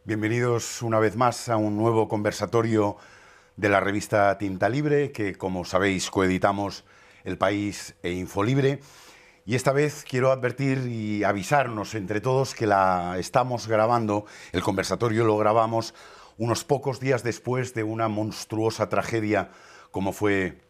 Bienvenidos una vez más a un nuevo conversatorio de la revista Tinta Libre, que como sabéis coeditamos El País e Infolibre. Y esta vez quiero advertir y avisarnos entre todos que la estamos grabando, el conversatorio lo grabamos unos pocos días después de una monstruosa tragedia como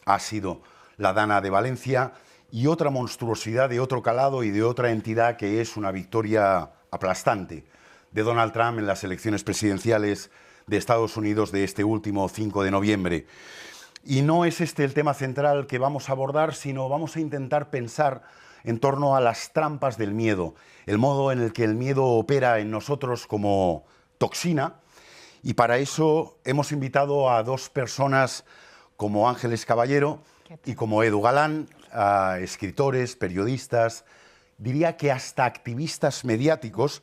ha sido la Dana de Valencia, y otra monstruosidad de otro calado y de otra entidad, que es una victoria aplastante de Donald Trump en las elecciones presidenciales de Estados Unidos de este último 5 de noviembre. Y no es este el tema central que vamos a abordar, sino vamos a intentar pensar en torno a las trampas del miedo, el modo en el que el miedo opera en nosotros como toxina. Y para eso hemos invitado a dos personas como Ángeles Caballero y como Edu Galán, a escritores, periodistas, diría que hasta activistas mediáticos,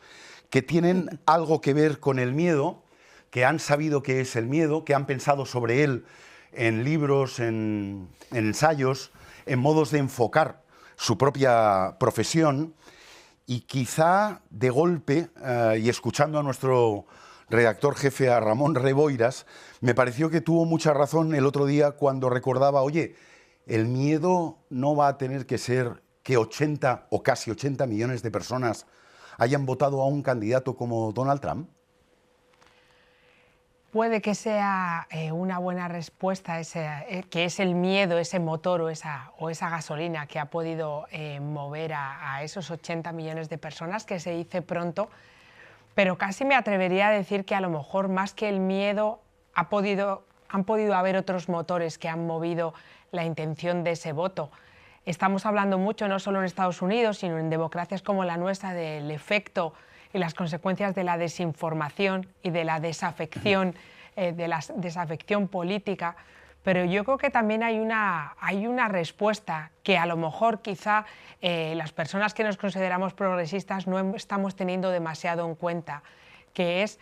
que tienen algo que ver con el miedo, que han sabido qué es el miedo, que han pensado sobre él en libros, en ensayos, en modos de enfocar su propia profesión. Y quizá de golpe, y escuchando a nuestro redactor jefe, a Ramón Reboiras, me pareció que tuvo mucha razón el otro día cuando recordaba, oye, el miedo no va a tener que ser que 80 o casi 80 millones de personas hayan votado a un candidato como Donald Trump. Puede que sea una buena respuesta, que es el miedo, ese motor o esa gasolina que ha podido mover a esos 80 millones de personas, que se dice pronto, pero casi me atrevería a decir que a lo mejor más que el miedo han podido haber otros motores que han movido la intención de ese voto. Estamos hablando mucho, no solo en Estados Unidos, sino en democracias como la nuestra, del efecto y las consecuencias de la desinformación y de la desafección, política, pero yo creo que también hay una respuesta que a lo mejor quizá las personas que nos consideramos progresistas no estamos teniendo demasiado en cuenta, que es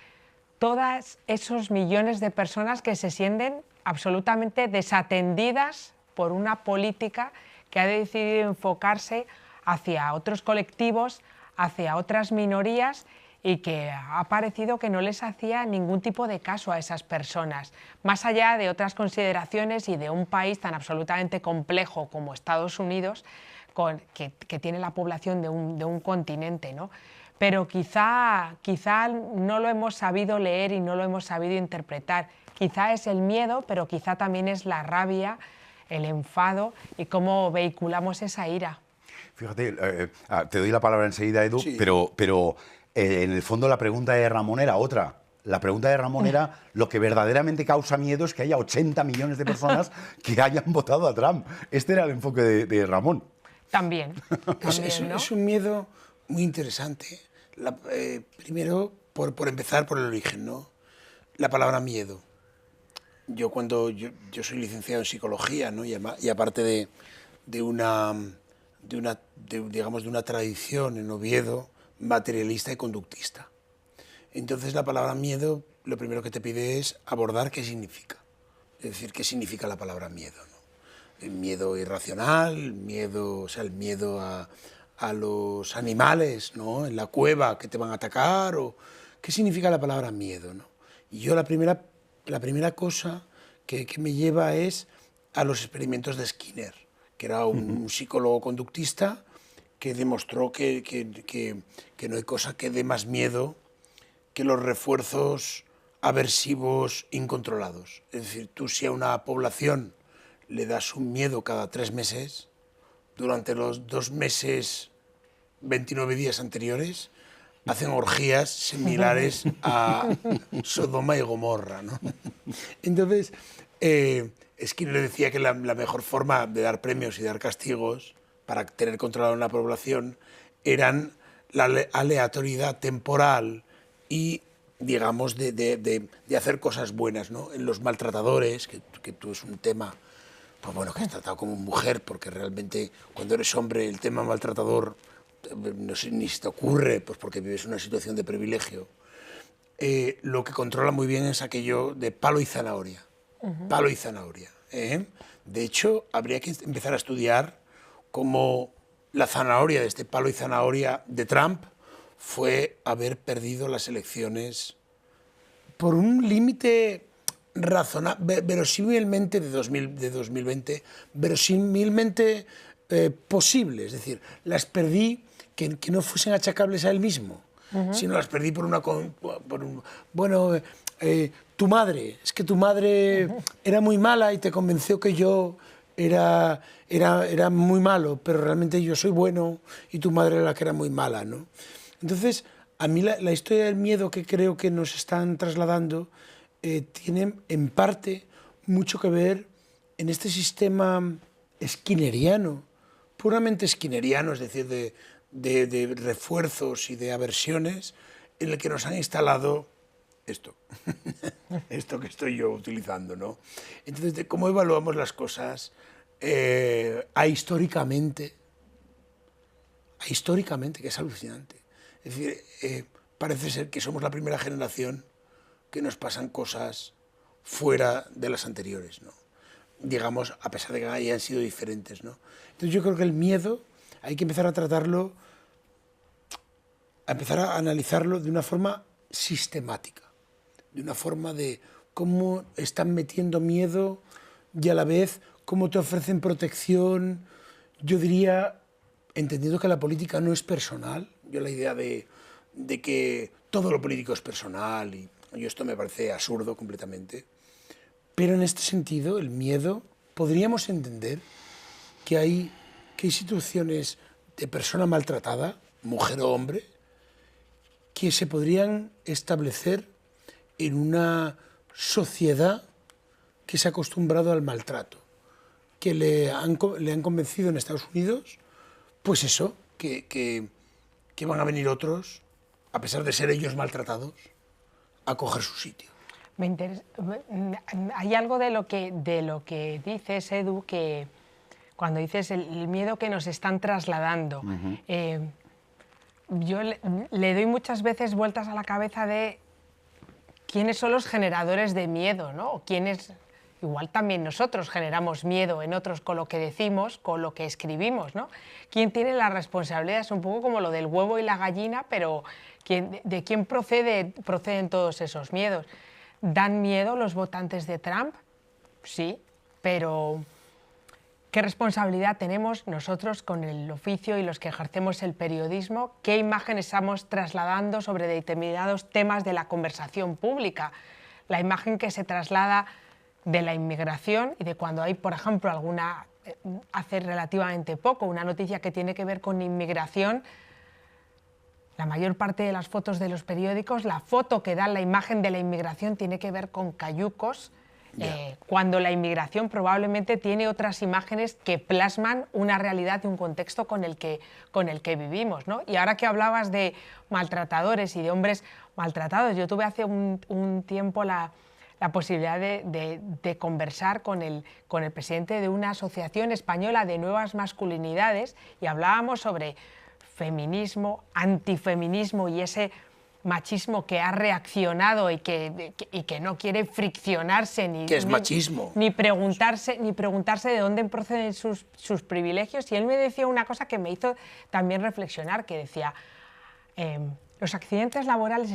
todos esos millones de personas que se sienten absolutamente desatendidas por una política que ha decidido enfocarse hacia otros colectivos, hacia otras minorías, y que ha parecido que no les hacía ningún tipo de caso a esas personas, más allá de otras consideraciones y de un país tan absolutamente complejo como Estados Unidos, que tiene la población de un continente, ¿no? Pero quizá no lo hemos sabido leer y no lo hemos sabido interpretar. Quizá es el miedo, pero quizá también es la rabia, el enfado y cómo vehiculamos esa ira. Fíjate, te doy la palabra enseguida, Edu, Sí. pero en el fondo la pregunta de Ramón era otra. La pregunta de Ramón era, lo que verdaderamente causa miedo es que haya 80 millones de personas que hayan votado a Trump. Este era el enfoque de Ramón. También, ¿no? Es un miedo muy interesante. Primero, por empezar por el origen, ¿no? La palabra miedo. Yo soy licenciado en psicología, ¿no? Y aparte de una tradición en Oviedo materialista y conductista. Entonces la palabra miedo, lo primero que te pide es abordar qué significa. Es decir, qué significa la palabra miedo, ¿no? El miedo irracional, el miedo a los animales, ¿no? En la cueva que te van a atacar, o qué significa la palabra miedo, ¿no? Y yo la primera cosa que me lleva es a los experimentos de Skinner, que era un psicólogo conductista que demostró que no hay cosa que dé más miedo que los refuerzos aversivos incontrolados. Es decir, tú si a una población le das un miedo cada 3 meses, durante los 2 meses, 29 días anteriores, hacen orgías similares a Sodoma y Gomorra, ¿no? Entonces, Skinner decía que la mejor forma de dar premios y dar castigos para tener controlado una población eran la aleatoriedad temporal y, digamos, de hacer cosas buenas, ¿no? En los maltratadores, que tú es un tema, pues bueno, que has tratado como mujer, porque realmente cuando eres hombre el tema maltratador no sé ni si te ocurre, pues porque vives una situación de privilegio. Lo que controla muy bien es aquello de palo y zanahoria. Palo y zanahoria. De hecho, habría que empezar a estudiar cómo la zanahoria de este palo y zanahoria de Trump fue haber perdido las elecciones por un límite razonable, verosímilmente de 2020, verosímilmente posible. Es decir, las perdí que no fuesen achacables a él mismo, sino las perdí por bueno, tu madre, es que tu madre era muy mala y te convenció que yo era muy malo, pero realmente yo soy bueno y tu madre era la que era muy mala, ¿no? Entonces, a mí la historia del miedo que creo que nos están trasladando tiene en parte mucho que ver en este sistema skinneriano, puramente skinneriano, es decir, de refuerzos y de aversiones, en el que nos han instalado esto, esto que estoy yo utilizando, ¿no? Entonces, de cómo evaluamos las cosas ahistóricamente, que es alucinante. Es decir, parece ser que somos la primera generación que nos pasan cosas fuera de las anteriores, ¿no? Digamos, a pesar de que hayan sido diferentes, ¿no? Entonces yo creo que el miedo hay que empezar a tratarlo, a empezar a analizarlo de una forma sistemática, de una forma de cómo están metiendo miedo y a la vez cómo te ofrecen protección. Yo diría, entendiendo que la política no es personal, yo la idea de que todo lo político es personal, y esto me parece absurdo completamente, pero en este sentido el miedo, podríamos entender que hay situaciones de persona maltratada, mujer o hombre, que se podrían establecer en una sociedad que se ha acostumbrado al maltrato, que le han convencido en Estados Unidos, pues eso, que van a venir otros, a pesar de ser ellos maltratados, a coger su sitio. Hay algo de lo que dices, Edu, que cuando dices el miedo que nos están trasladando, yo le doy muchas veces vueltas a la cabeza de quiénes son los generadores de miedo, ¿no? O quiénes, igual también nosotros generamos miedo en otros con lo que decimos, con lo que escribimos, ¿no? ¿Quién tiene la responsabilidad? Es un poco como lo del huevo y la gallina, pero ¿de quién proceden todos esos miedos? ¿Dan miedo los votantes de Trump? Sí, pero ¿qué responsabilidad tenemos nosotros con el oficio y los que ejercemos el periodismo? ¿Qué imagen estamos trasladando sobre determinados temas de la conversación pública? La imagen que se traslada de la inmigración y de cuando hay, por ejemplo, hace relativamente poco, una noticia que tiene que ver con inmigración, la mayor parte de las fotos de los periódicos, la foto que dan la imagen de la inmigración tiene que ver con cayucos, cuando la inmigración probablemente tiene otras imágenes que plasman una realidad y un contexto con el que vivimos, ¿no? Y ahora que hablabas de maltratadores y de hombres maltratados, yo tuve hace un tiempo la posibilidad de conversar con el presidente de una asociación española de nuevas masculinidades y hablábamos sobre feminismo, antifeminismo y ese machismo que ha reaccionado y que no quiere friccionarse ni preguntarse de dónde proceden sus privilegios. Y él me decía una cosa que me hizo también reflexionar, que decía, los accidentes laborales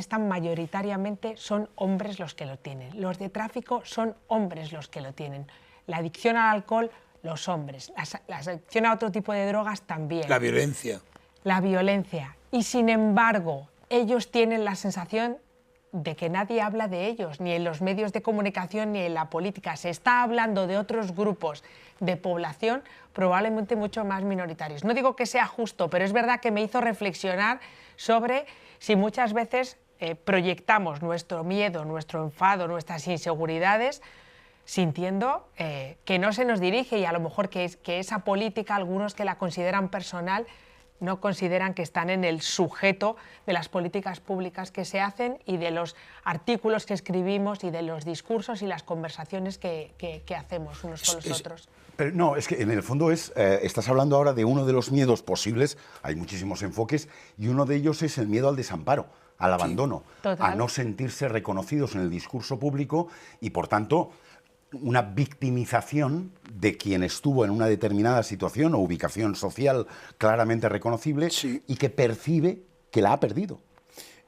son hombres los que lo tienen, los de tráfico son hombres los que lo tienen, la adicción al alcohol, los hombres, la adicción a otro tipo de drogas también. La violencia. La violencia. Y sin embargo, ellos tienen la sensación de que nadie habla de ellos, ni en los medios de comunicación ni en la política. Se está hablando de otros grupos de población probablemente mucho más minoritarios. No digo que sea justo, pero es verdad que me hizo reflexionar sobre si muchas veces proyectamos nuestro miedo, nuestro enfado, nuestras inseguridades, sintiendo que no se nos dirige y a lo mejor que esa política, algunos que la consideran personal, no consideran que están en el sujeto de las políticas públicas que se hacen y de los artículos que escribimos y de los discursos y las conversaciones que hacemos unos con los otros. Pero no, es que en el fondo estás hablando ahora de uno de los miedos posibles, hay muchísimos enfoques, y uno de ellos es el miedo al desamparo, al abandono, a no sentirse reconocidos en el discurso público y, por tanto, una victimización de quien estuvo en una determinada situación o ubicación social claramente reconocible y que percibe que la ha perdido.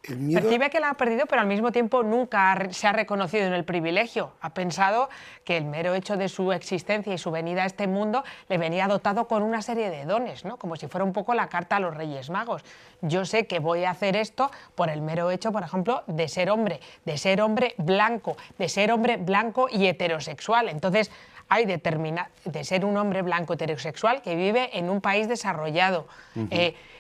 El miedo... Percibe que la ha perdido, pero al mismo tiempo nunca se ha reconocido en el privilegio. Ha pensado que el mero hecho de su existencia y su venida a este mundo le venía dotado con una serie de dones, ¿no? Como si fuera un poco la carta a los Reyes Magos. Yo sé que voy a hacer esto por el mero hecho, por ejemplo, de ser hombre blanco, de ser hombre blanco y heterosexual. Entonces, hay de ser un hombre blanco heterosexual que vive en un país desarrollado.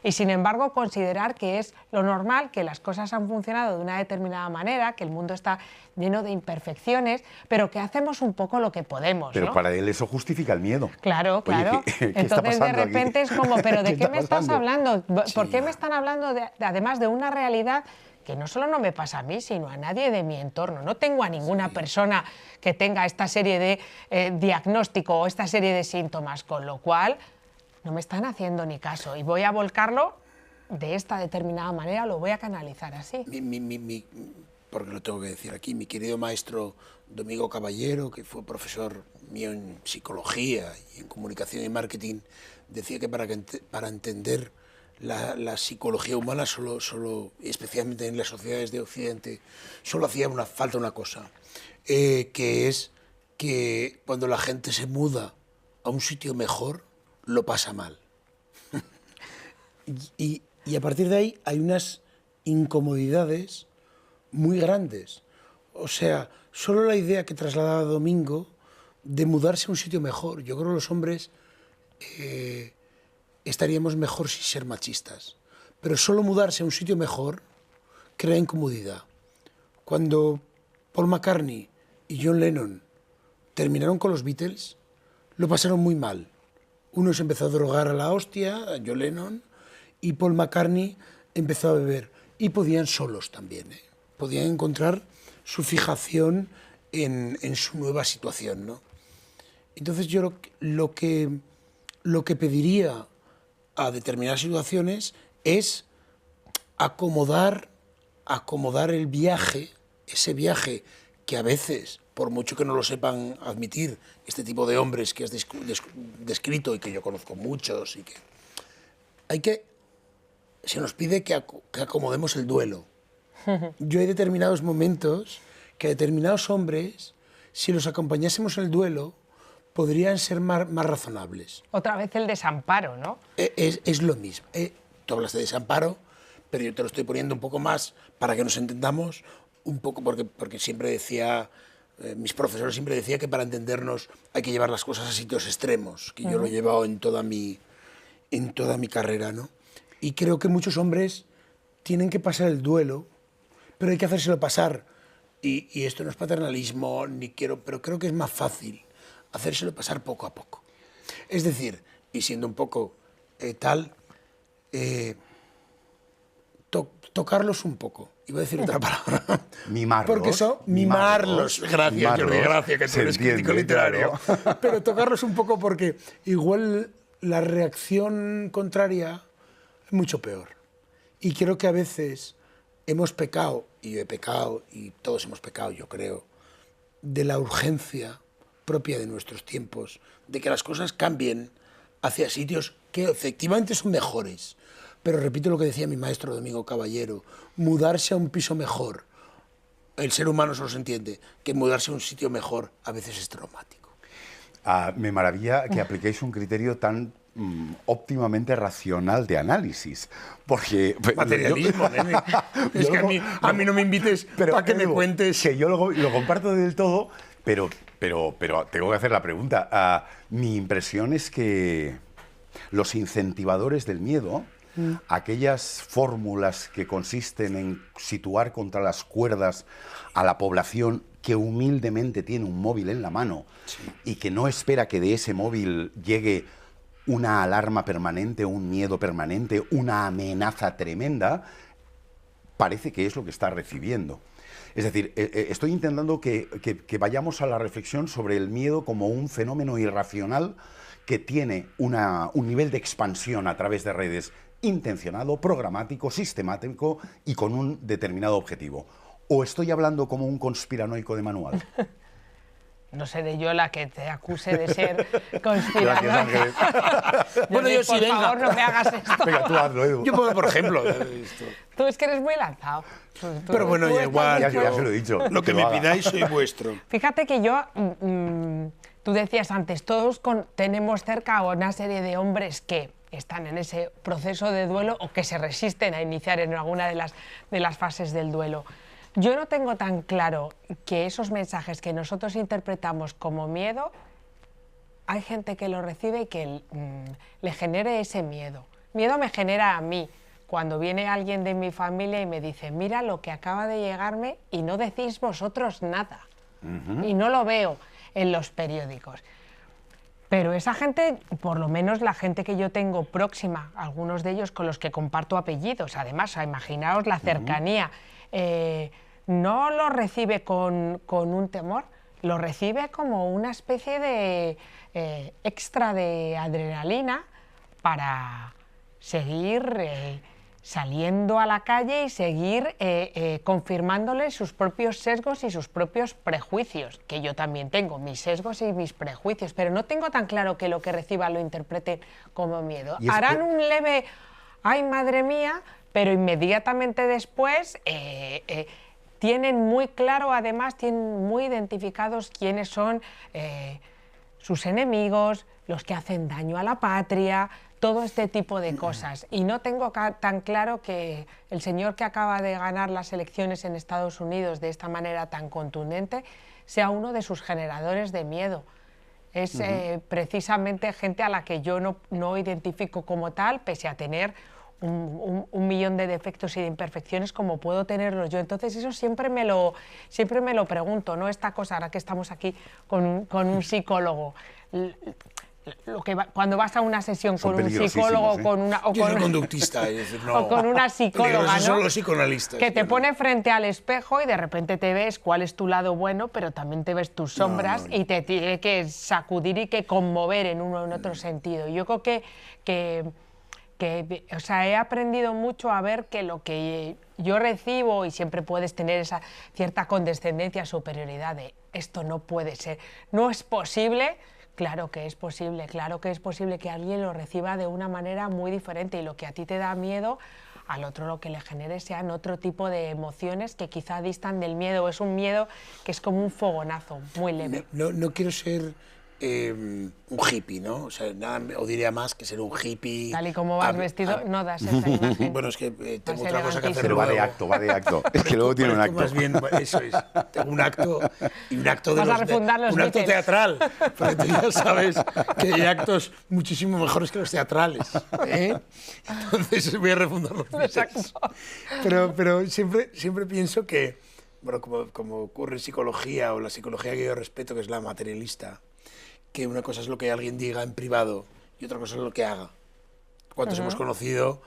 Y sin embargo considerar que es lo normal, que las cosas han funcionado de una determinada manera, que el mundo está lleno de imperfecciones, pero que hacemos un poco lo que podemos. Pero ¿no? para él eso justifica el miedo. Claro, claro. Oye, ¿qué está Entonces de pasando repente aquí? es como, ¿pero de ¿Qué qué está me estás pasando? hablando? ¿Por Sí. qué me están hablando además de una realidad que no solo no me pasa a mí, sino a nadie de mi entorno? No tengo a ninguna persona que tenga esta serie de diagnóstico o esta serie de síntomas, con lo cual no me están haciendo ni caso y voy a volcarlo de esta determinada manera, lo voy a canalizar así. Porque lo tengo que decir aquí, mi querido maestro Domingo Caballero, que fue profesor mío en psicología y en comunicación y marketing, decía que para entender la psicología humana, especialmente en las sociedades de Occidente, solo hacía falta una cosa, que es que cuando la gente se muda a un sitio mejor, lo pasa mal. y a partir de ahí hay unas incomodidades muy grandes. O sea, solo la idea que trasladaba Domingo de mudarse a un sitio mejor. Yo creo que los hombres estaríamos mejor sin ser machistas. Pero solo mudarse a un sitio mejor crea incomodidad. Cuando Paul McCartney y John Lennon terminaron con los Beatles, lo pasaron muy mal. Uno se empezó a drogar a la hostia, John Lennon, y Paul McCartney empezó a beber. Y podían solos también, ¿eh? Podían encontrar su fijación en su nueva situación, ¿no? Entonces yo lo que pediría a determinadas situaciones es acomodar el viaje, ese viaje que a veces, por mucho que no lo sepan admitir, este tipo de hombres que has descrito y que yo conozco muchos, y que se nos pide que acomodemos el duelo. Yo hay determinados momentos que determinados hombres, si los acompañásemos en el duelo, podrían ser más razonables. Otra vez el desamparo, ¿no? Es lo mismo. Tú hablas de desamparo, pero yo te lo estoy poniendo un poco más para que nos entendamos, un poco porque siempre decía, mis profesores siempre decían que para entendernos hay que llevar las cosas a sitios extremos, que yo lo he llevado en toda mi carrera, ¿no? Y creo que muchos hombres tienen que pasar el duelo, pero hay que hacérselo pasar. Y esto no es paternalismo, pero creo que es más fácil hacérselo pasar poco a poco. Es decir, y siendo un poco tocarlos un poco. Iba a decir otra palabra. Mimarlos. Porque son mimarlos. Gracias, Jordi, gracias, que tú eres crítico literario. Claro. Pero tocarlos un poco porque igual la reacción contraria es mucho peor. Y creo que a veces hemos pecado, y yo he pecado, y todos hemos pecado, yo creo, de la urgencia propia de nuestros tiempos, de que las cosas cambien hacia sitios que efectivamente son mejores. Pero repito lo que decía mi maestro Domingo Caballero, mudarse a un piso mejor, el ser humano solo se entiende, que mudarse a un sitio mejor a veces es traumático. Me maravilla que apliquéis un criterio tan óptimamente racional de análisis, porque... Materialismo, nene. Es que a mí no me invites para que me cuentes... Que yo lo comparto del todo, pero tengo que hacer la pregunta. Mi impresión es que los incentivadores del miedo, aquellas fórmulas que consisten en situar contra las cuerdas a la población que humildemente tiene un móvil en la mano y que no espera que de ese móvil llegue una alarma permanente, un miedo permanente, una amenaza tremenda, parece que es lo que está recibiendo. Es decir, estoy intentando que vayamos a la reflexión sobre el miedo como un fenómeno irracional que tiene un nivel de expansión a través de redes intencionado, programático, sistemático y con un determinado objetivo. ¿O estoy hablando como un conspiranoico de manual? no seré yo la que te acuse de ser Gracias, conspiradora. Ángeles. Bueno, yo sí, por venga. favor, no me hagas esto. Venga, tú hazlo, Edu. Yo puedo, por ejemplo, esto. Tú es que eres muy lanzado. Pero bueno, tú ya estás igual, Ya, dispuesto. ya se lo he dicho. Lo que lo me haga. pidáis soy vuestro. Fíjate que yo, tú decías antes, todos tenemos cerca a una serie de hombres que están en ese proceso de duelo o que se resisten a iniciar en alguna de las fases del duelo. Yo no tengo tan claro que esos mensajes que nosotros interpretamos como miedo, hay gente que lo recibe y que le genere ese miedo. Miedo me genera a mí, cuando viene alguien de mi familia y me dice, mira lo que acaba de llegarme y no decís vosotros nada. Y no lo veo en los periódicos. Pero esa gente, por lo menos la gente que yo tengo próxima, algunos de ellos con los que comparto apellidos, además, o sea, imaginaos la cercanía, no lo recibe con un temor, lo recibe como una especie de extra de adrenalina para seguir saliendo a la calle y seguir confirmándole sus propios sesgos y sus propios prejuicios, que yo también tengo, mis sesgos y mis prejuicios, pero no tengo tan claro que lo que reciba lo interpreten como miedo. Y es Harán que- un leve, ay madre mía, pero inmediatamente después tienen muy claro, además, tienen muy identificados quiénes son sus enemigos, los que hacen daño a la patria, todo este tipo de cosas. Y no tengo tan claro que el señor que acaba de ganar las elecciones en Estados Unidos de esta manera tan contundente sea uno de sus generadores de miedo. Es precisamente gente a la que yo no identifico como tal, pese a tener un millón de defectos y de imperfecciones como puedo tenerlos yo. Entonces eso siempre me lo pregunto, ¿no? Esta cosa, ahora que estamos aquí con un psicólogo, cuando vas a una sesión Son con un psicólogo, peligrosísimos, ¿eh? Yo soy conductista, es decir, no. o con una psicóloga, Peligrosos ¿no? son los psicoanalistas. Que te yo no. pone frente al espejo y de repente te ves cuál es tu lado bueno, pero también te ves tus sombras no. y te tiene que sacudir y que conmover en uno o en otro sentido. Yo creo que o sea, he aprendido mucho a ver que lo que yo recibo, y siempre puedes tener esa cierta condescendencia, superioridad de esto no puede ser, no es posible. Claro que es posible que alguien lo reciba de una manera muy diferente y lo que a ti te da miedo, al otro lo que le genere sean otro tipo de emociones que quizá distan del miedo. Es un miedo que es como un fogonazo, muy leve. No quiero ser un hippie, ¿no? O sea, nada, o diría más que ser un hippie. Tal y como vas vestido, no das esa imagen. Bueno, es que tengo Vas otra cosa que hacer. Pero va de luego. acto, va de acto. Es que luego tiene un Parezco acto. Más bien, eso es. Tengo un acto y un acto de Vas a los refundar los un acto Beatles. teatral. Porque tú ya sabes que hay actos muchísimo mejores que los teatrales. ¿Eh? Entonces voy a refundar los Beatles. Exacto. Pero siempre pienso que, bueno, como ocurre en psicología o la psicología que yo respeto, que es la materialista, que una cosa es lo que alguien diga en privado y otra cosa es lo que haga. ¿Cuántos hemos conocido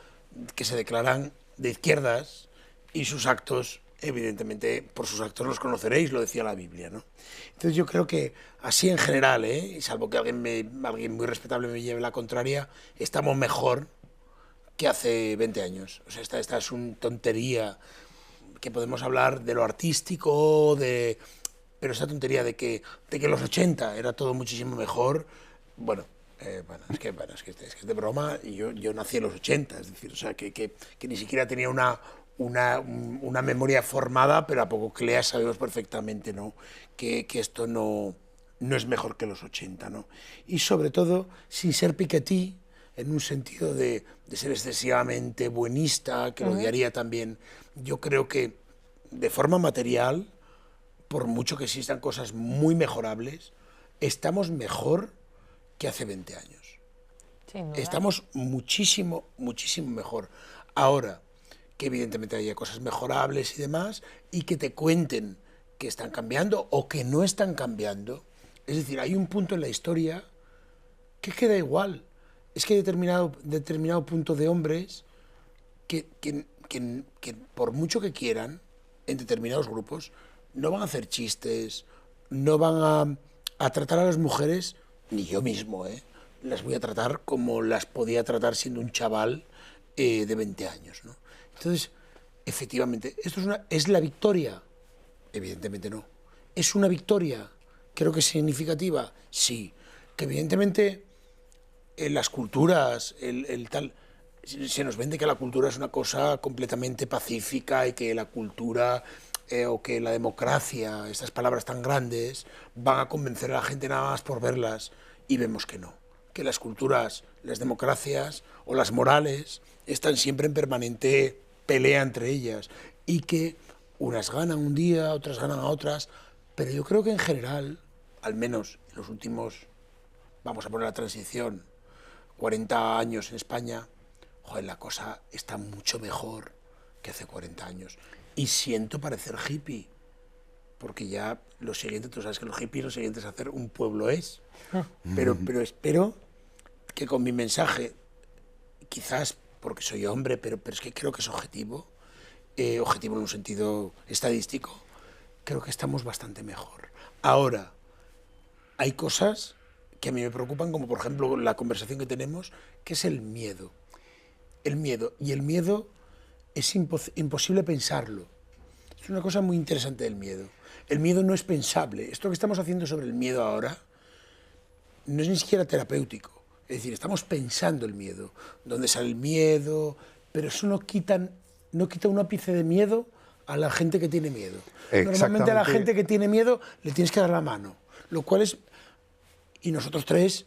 que se declaran de izquierdas y sus actos, evidentemente, por sus actos los conoceréis, lo decía la Biblia, ¿no? Entonces yo creo que así en general, y salvo que alguien muy respetable me lleve la contraria, estamos mejor que hace 20 años. O sea, esta es una tontería que podemos hablar de lo artístico, pero esa tontería de que los 80 era todo muchísimo mejor, bueno, es que es de broma, y yo nací en los 80, es decir, o sea, que ni siquiera tenía una memoria formada, pero a poco que leas sabemos perfectamente, ¿no? que esto no es mejor que los 80, ¿no? Y sobre todo, sin ser Piketty, en un sentido de ser excesivamente buenista, que lo odiaría también. Yo creo que de forma material, por mucho que existan cosas muy mejorables, estamos mejor que hace 20 años. Sin duda. Estamos muchísimo mejor. Ahora, que evidentemente haya cosas mejorables y demás, y que te cuenten que están cambiando o que no están cambiando. Es decir, hay un punto en la historia que queda igual. Es que hay determinado punto de hombres que por mucho que quieran, en determinados grupos, no van a hacer chistes, no van a tratar a las mujeres, ni yo mismo, las voy a tratar como las podía tratar siendo un chaval de 20 años, ¿no? Entonces, efectivamente, ¿esto es la victoria? Evidentemente no. Es una victoria Creo que es significativa, sí. Que evidentemente en las culturas, el tal, se nos vende que la cultura es una cosa completamente pacífica y que la cultura o que la democracia, estas palabras tan grandes, van a convencer a la gente nada más por verlas, y vemos que no. Que las culturas, las democracias o las morales están siempre en permanente pelea entre ellas y que unas ganan un día, otras ganan a otras, pero yo creo que en general, al menos en los últimos, vamos a poner la transición, 40 años en España, joder, la cosa está mucho mejor que hace 40 años. Y siento parecer hippie, porque ya lo siguiente, tú sabes que los hippies lo siguiente es hacer un pueblo es. Pero espero que con mi mensaje, quizás porque soy hombre, pero es que creo que es objetivo en un sentido estadístico, creo que estamos bastante mejor. Ahora, hay cosas que a mí me preocupan, como por ejemplo la conversación que tenemos, que es el miedo. El miedo. Y el miedo es imposible pensarlo. Es una cosa muy interesante del miedo. El miedo no es pensable. Esto que estamos haciendo sobre el miedo ahora no es ni siquiera terapéutico. Es decir, estamos pensando el miedo. ¿Dónde sale el miedo? Pero eso no quita un ápice de miedo a la gente que tiene miedo. Normalmente a la gente que tiene miedo le tienes que dar la mano. Lo cual es... Y nosotros tres,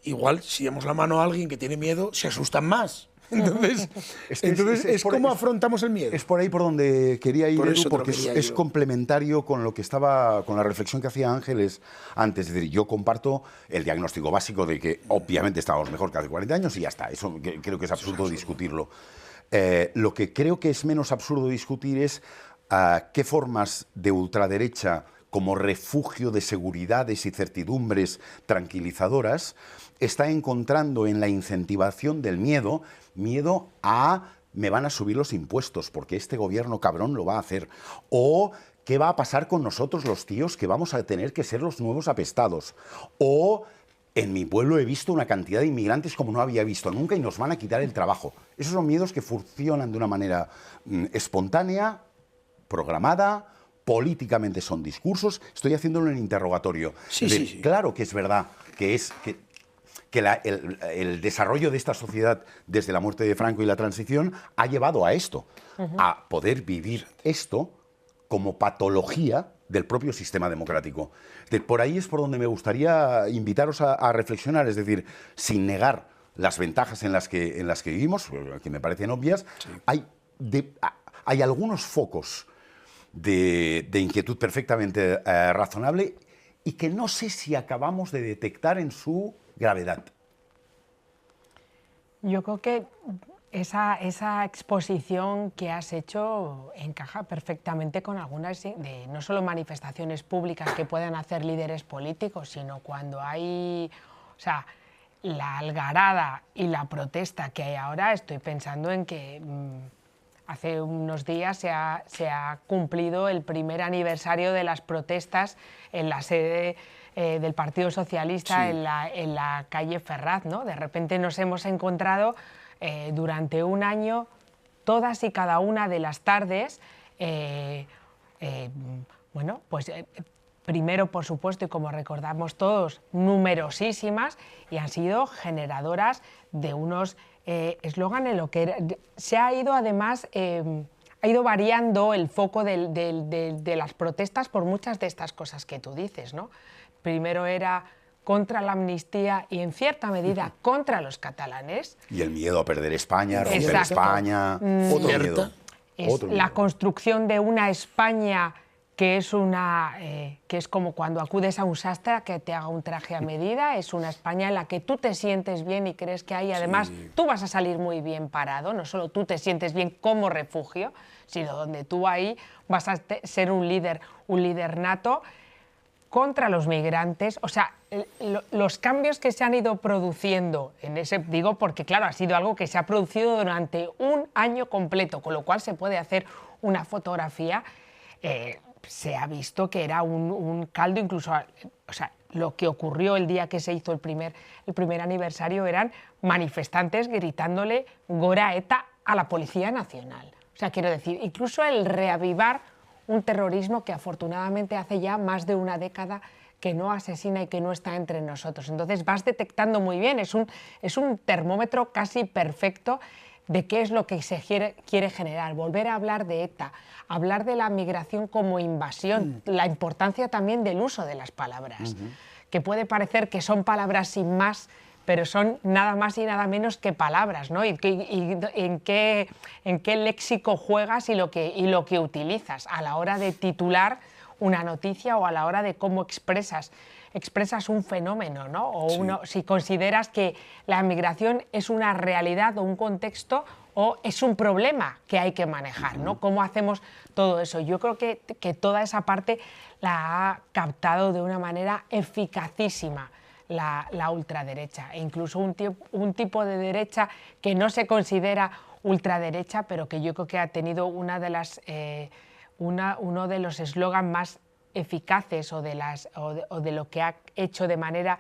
igual, si damos la mano a alguien que tiene miedo, se asustan más. Entonces, es cómo afrontamos el miedo. Es por ahí por donde quería ir, Edu, porque es complementario con lo que estaba, con la reflexión que hacía Ángeles antes. Es decir, yo comparto el diagnóstico básico de que obviamente estábamos mejor que hace 40 años y ya está. Eso creo que es absurdo discutirlo. Lo que creo que es menos absurdo discutir es qué formas de ultraderecha como refugio de seguridades y certidumbres tranquilizadoras está encontrando en la incentivación del miedo a me van a subir los impuestos porque este gobierno cabrón lo va a hacer, o qué va a pasar con nosotros los tíos que vamos a tener que ser los nuevos apestados, o en mi pueblo he visto una cantidad de inmigrantes como no había visto nunca y nos van a quitar el trabajo. Esos son miedos que funcionan de una manera espontánea, programada, políticamente son discursos. Estoy haciéndolo en interrogatorio. Sí. Claro que es verdad que el desarrollo de esta sociedad desde la muerte de Franco y la transición ha llevado a esto, a poder vivir esto como patología del propio sistema democrático. Por ahí es por donde me gustaría invitaros a reflexionar, es decir, sin negar las ventajas en las que vivimos, que me parecen obvias, sí. Hay algunos focos de inquietud perfectamente razonable y que no sé si acabamos de detectar en su gravedad. Yo creo que esa exposición que has hecho encaja perfectamente con algunas de no solo manifestaciones públicas que puedan hacer líderes políticos, sino cuando hay, o sea, la algarada y la protesta que hay ahora. Estoy pensando en que hace unos días se ha cumplido el primer aniversario de las protestas en la sede del Partido Socialista, sí, en la calle Ferraz, ¿no? De repente nos hemos encontrado durante un año, todas y cada una de las tardes, bueno, pues primero, por supuesto, y como recordamos todos, numerosísimas, y han sido generadoras de unos eslogan en lo que se ha ido además, ha ido variando el foco de las protestas por muchas de estas cosas que tú dices, ¿no? Primero era contra la amnistía y en cierta medida contra los catalanes. Y el miedo a perder España, romper exacto, España, otro miedo. Es la construcción de una España que es como cuando acudes a un sastre a que te haga un traje a medida. Es una España en la que tú te sientes bien y crees que ahí además tú vas a salir muy bien parado, no solo tú te sientes bien como refugio, sino donde tú ahí vas a ser un líder nato contra los migrantes. O sea, los cambios que se han ido produciendo en ese, digo porque claro, ha sido algo que se ha producido durante un año completo, con lo cual se puede hacer una fotografía. Se ha visto que era un caldo, incluso, o sea, lo que ocurrió el día que se hizo el primer aniversario eran manifestantes gritándole Gora Eta a la Policía Nacional. O sea, quiero decir, incluso el reavivar un terrorismo que afortunadamente hace ya más de una década que no asesina y que no está entre nosotros. Entonces vas detectando muy bien, es un termómetro casi perfecto de qué es lo que se quiere generar. Volver a hablar de ETA, hablar de la migración como invasión, la importancia también del uso de las palabras, que puede parecer que son palabras sin más, pero son nada más y nada menos que palabras, ¿no? Y en qué léxico juegas y lo que utilizas a la hora de titular una noticia o a la hora de cómo expresas un fenómeno, ¿no? O Sí. si consideras que la migración es una realidad o un contexto o es un problema que hay que manejar, ¿no? ¿Cómo hacemos todo eso? Yo creo que toda esa parte la ha captado de una manera eficacísima la ultraderecha, e incluso un tipo de derecha que no se considera ultraderecha, pero que yo creo que ha tenido uno de los eslogans más eficaces o de lo que ha hecho de manera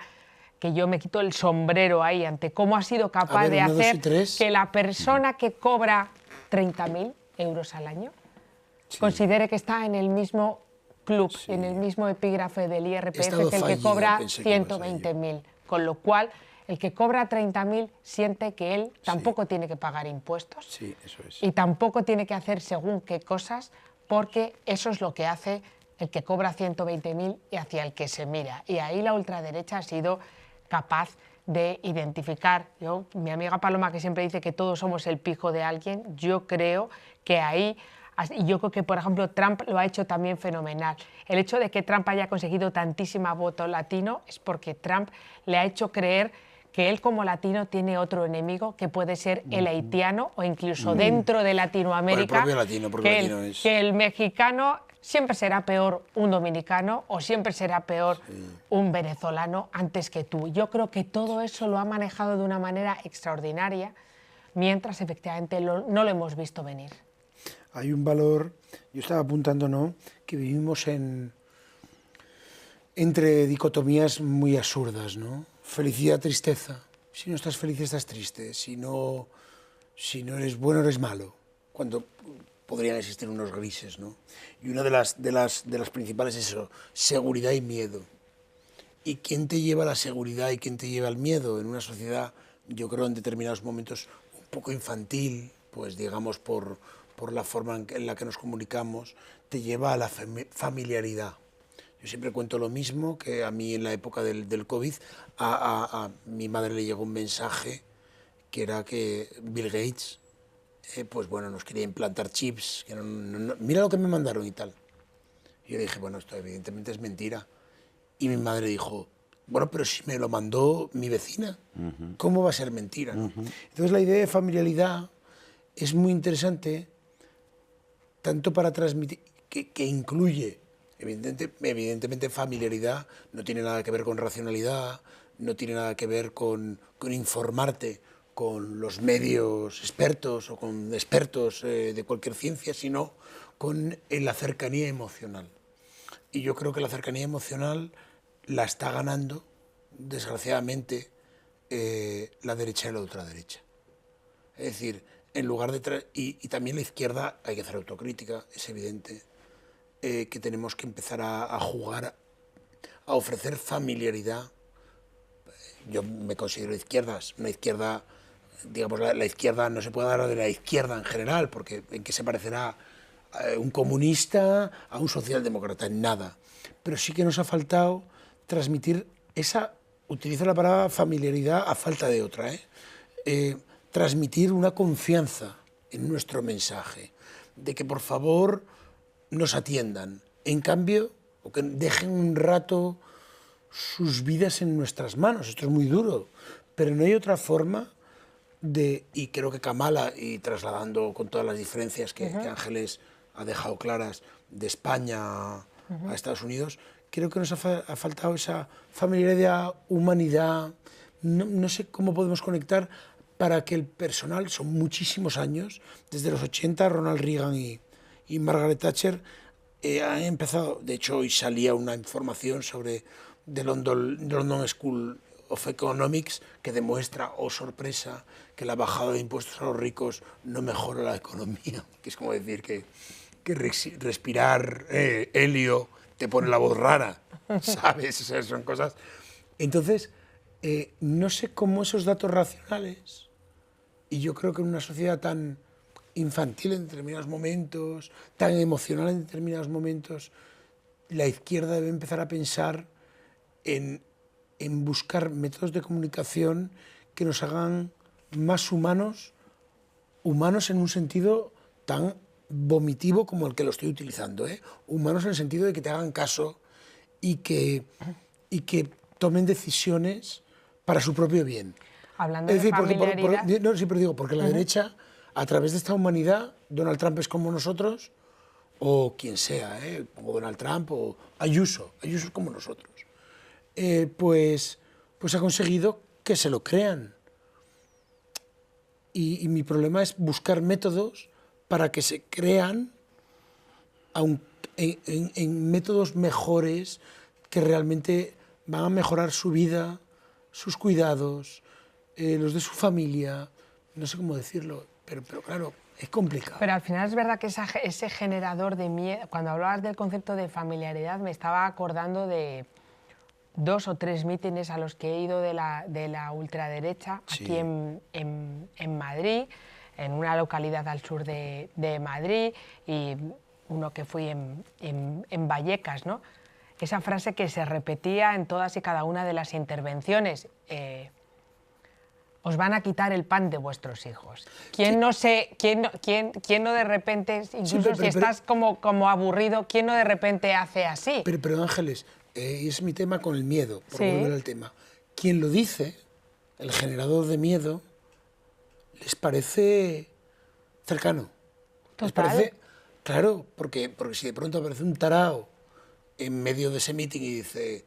que yo me quito el sombrero ahí ante cómo ha sido capaz de hacer que la persona que cobra 30.000 euros al año considere que está en el mismo club, en el mismo epígrafe del IRPF que el que cobra 120.000, con lo cual el que cobra 30.000 siente que él tampoco tiene que pagar impuestos y tampoco tiene que hacer según qué cosas, porque eso es lo que hace el que cobra 120.000 y hacia el que se mira. Y ahí la ultraderecha ha sido capaz de identificar. Mi amiga Paloma, que siempre dice que todos somos el pijo de alguien, yo creo que ahí... Y yo creo que, por ejemplo, Trump lo ha hecho también fenomenal. El hecho de que Trump haya conseguido tantísima voto latino es porque Trump le ha hecho creer que él como latino tiene otro enemigo que puede ser el haitiano o incluso dentro de Latinoamérica, que el mexicano siempre será peor un dominicano o siempre será peor un venezolano antes que tú. Yo creo que todo eso lo ha manejado de una manera extraordinaria, mientras efectivamente no lo hemos visto venir. Hay un valor, yo estaba apuntando, ¿no?, que vivimos entre dicotomías muy absurdas, ¿no? Felicidad, tristeza. Si no estás feliz, estás triste. Si no eres bueno, eres malo. Cuando podrían existir unos grises, ¿no? Y una de las principales es eso, seguridad y miedo. ¿Y quién te lleva a la seguridad y quién te lleva al miedo? En una sociedad, yo creo, en determinados momentos un poco infantil, pues digamos por la forma en la que nos comunicamos, te lleva a la familiaridad. Yo siempre cuento lo mismo, que a mí en la época del COVID, a mi madre le llegó un mensaje que era que Bill Gates, pues bueno, nos quería implantar chips, que mira lo que me mandaron y tal. Y yo dije, bueno, esto evidentemente es mentira. Y mi madre dijo, bueno, pero si me lo mandó mi vecina, ¿cómo va a ser mentira? ¿No? Entonces la idea de familiaridad es muy interesante, tanto para transmitir, que incluye, evidentemente familiaridad, no tiene nada que ver con racionalidad, no tiene nada que ver con informarte con los medios expertos o con expertos de cualquier ciencia, sino con la cercanía emocional. Y yo creo que la cercanía emocional la está ganando, desgraciadamente, la derecha y la ultraderecha. Es decir, en lugar de... Y también la izquierda, hay que hacer autocrítica, es evidente, que tenemos que empezar a jugar, a ofrecer familiaridad. Yo me considero izquierdas, una izquierda, digamos, la izquierda no se puede hablar de la izquierda en general, porque ¿en qué se parecerá un comunista a un socialdemócrata? En nada. Pero sí que nos ha faltado transmitir esa, utilizo la palabra familiaridad a falta de otra, transmitir una confianza en nuestro mensaje, de que por favor nos atiendan, en cambio, o que dejen un rato sus vidas en nuestras manos. Esto es muy duro, pero no hay otra forma de, y creo que Kamala, y trasladando con todas las diferencias que Ángeles ha dejado claras de España a Estados Unidos, creo que nos ha faltado esa familiaridad, humanidad, no sé cómo podemos conectar para que el personal, son muchísimos años, desde los 80, Ronald Reagan y Margaret Thatcher han empezado, de hecho hoy salía una información sobre The London School of Economics que demuestra, oh sorpresa, que la bajada de impuestos a los ricos no mejora la economía, que es como decir que respirar helio te pone la voz rara, ¿sabes? O sea, son cosas... Entonces, no sé cómo esos datos racionales, y yo creo que en una sociedad tan infantil en determinados momentos, tan emocional en determinados momentos, la izquierda debe empezar a pensar en buscar métodos de comunicación que nos hagan más humanos, humanos en un sentido tan vomitivo como el que lo estoy utilizando, ¿eh? Humanos en el sentido de que te hagan caso y que tomen decisiones para su propio bien. Hablando de familiaridad... No, sí, pero digo, porque la derecha, a través de esta humanidad, Donald Trump es como nosotros, o quien sea, o Donald Trump, o Ayuso es como nosotros, pues ha conseguido que se lo crean. Y mi problema es buscar métodos para que se crean en métodos mejores que realmente van a mejorar su vida, sus cuidados, los de su familia, no sé cómo decirlo, pero claro, es complicado. Pero al final es verdad que ese generador de miedo, cuando hablabas del concepto de familiaridad, me estaba acordando de 2 o 3 mítines a los que he ido de la ultraderecha, sí, aquí en Madrid, en una localidad al sur de Madrid, y uno que fui en Vallecas, ¿no? Esa frase que se repetía en todas y cada una de las intervenciones, os van a quitar el pan de vuestros hijos. ¿Quién no de repente, incluso si estás como aburrido, quién no de repente hace así? Pero Ángeles, es mi tema con el miedo, por volver al tema. Quien lo dice, el generador de miedo, les parece cercano. Total. Les parece, claro, porque si de pronto aparece un tarao en medio de ese meeting y dice,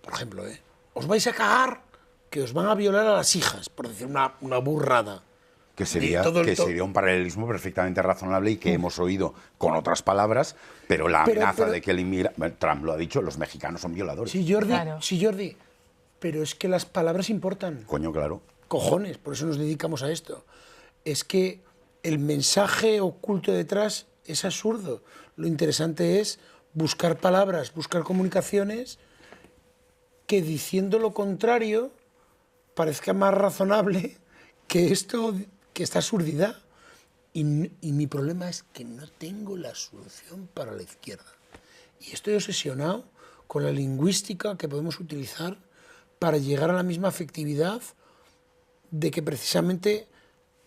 por ejemplo, os vais a cagar, que os van a violar a las hijas, por decir una burrada. Que sería un paralelismo perfectamente razonable y que hemos oído con otras palabras, pero la amenaza de que el inmigrante... Trump lo ha dicho, los mexicanos son violadores. Sí, Jordi, claro. Sí, Jordi, pero es que las palabras importan. Coño, claro. Cojones, por eso nos dedicamos a esto. Es que el mensaje oculto detrás es absurdo. Lo interesante es buscar palabras, buscar comunicaciones que diciendo lo contrario parezca más razonable que esto... que esta absurdidad, y mi problema es que no tengo la solución para la izquierda. Y estoy obsesionado con la lingüística que podemos utilizar para llegar a la misma afectividad de que precisamente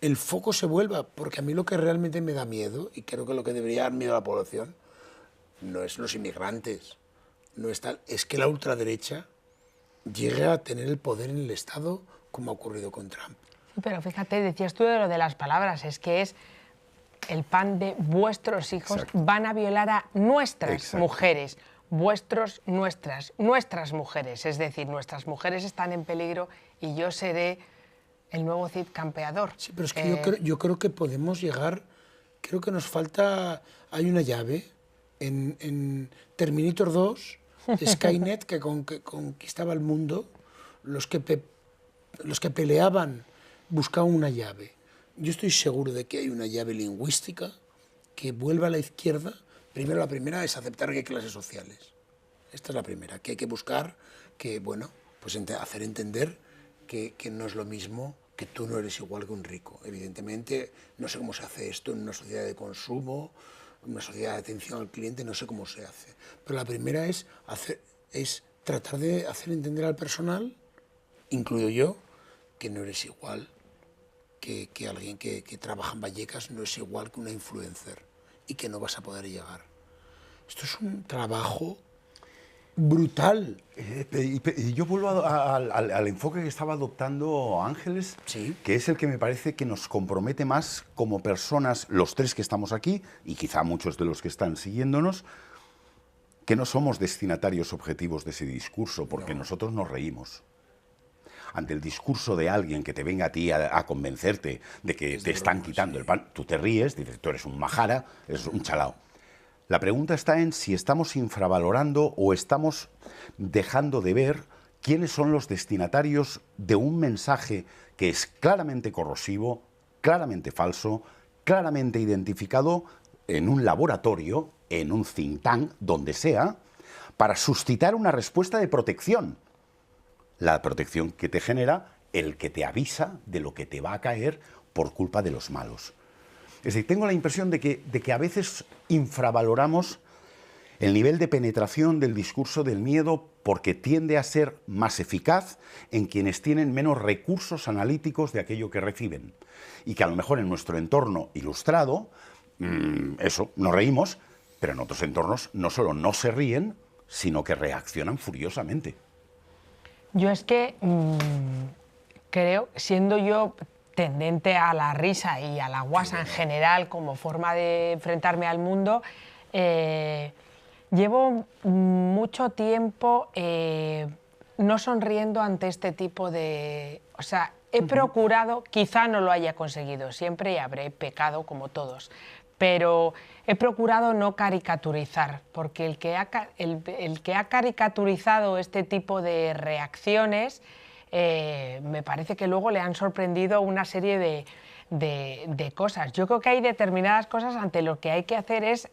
el foco se vuelva, porque a mí lo que realmente me da miedo, y creo que lo que debería dar miedo a la población, no es los inmigrantes, no es tal, es que la ultraderecha llegue a tener el poder en el Estado como ha ocurrido con Trump. Pero fíjate, decías tú de lo de las palabras, es que es el pan de vuestros hijos. Exacto. Van a violar a nuestras Exacto. mujeres, nuestras mujeres, es decir, nuestras mujeres están en peligro y yo seré el nuevo Cid campeador. Sí, pero es que yo creo que podemos llegar, creo que nos falta, hay una llave en Terminator 2, Skynet, que conquistaba el mundo, los que peleaban buscaban una llave. Yo estoy seguro de que hay una llave lingüística que vuelva a la izquierda. Primero, la primera es aceptar que hay clases sociales. Esta es la primera, que hay que buscar, que, bueno, pues hacer entender que no es lo mismo, que tú no eres igual que un rico. Evidentemente, no sé cómo se hace esto en una sociedad de consumo, en una sociedad de atención al cliente, no sé cómo se hace. Pero la primera es tratar de hacer entender al personal, incluido yo, que no eres igual que alguien que trabaja en Vallecas, no es igual que una influencer y que no vas a poder llegar. Esto es un trabajo brutal. Y yo vuelvo al enfoque que estaba adoptando Ángeles, ¿sí? Que es el que me parece que nos compromete más como personas, los tres que estamos aquí, y quizá muchos de los que están siguiéndonos, que no somos destinatarios objetivos de ese discurso, porque nosotros nos reímos. Ante el discurso de alguien que te venga a ti a convencerte de que te están quitando el pan, tú te ríes, dices, tú eres un majara, eres un chalao. La pregunta está en si estamos infravalorando o estamos dejando de ver quiénes son los destinatarios de un mensaje que es claramente corrosivo, claramente falso, claramente identificado en un laboratorio, en un think tank, donde sea, para suscitar una respuesta de protección. La protección que te genera el que te avisa de lo que te va a caer por culpa de los malos. Es decir, tengo la impresión de que a veces infravaloramos el nivel de penetración del discurso del miedo porque tiende a ser más eficaz en quienes tienen menos recursos analíticos de aquello que reciben. Y que a lo mejor en nuestro entorno ilustrado, eso, nos reímos, pero en otros entornos no solo no se ríen, sino que reaccionan furiosamente. Yo es que creo, siendo yo tendente a la risa y a la guasa en general como forma de enfrentarme al mundo, llevo mucho tiempo no sonriendo ante este tipo de... O sea, he procurado, quizá no lo haya conseguido siempre y habré pecado como todos, pero he procurado no caricaturizar, porque el que ha caricaturizado este tipo de reacciones me parece que luego le han sorprendido una serie de cosas. Yo creo que hay determinadas cosas ante lo que hay que hacer es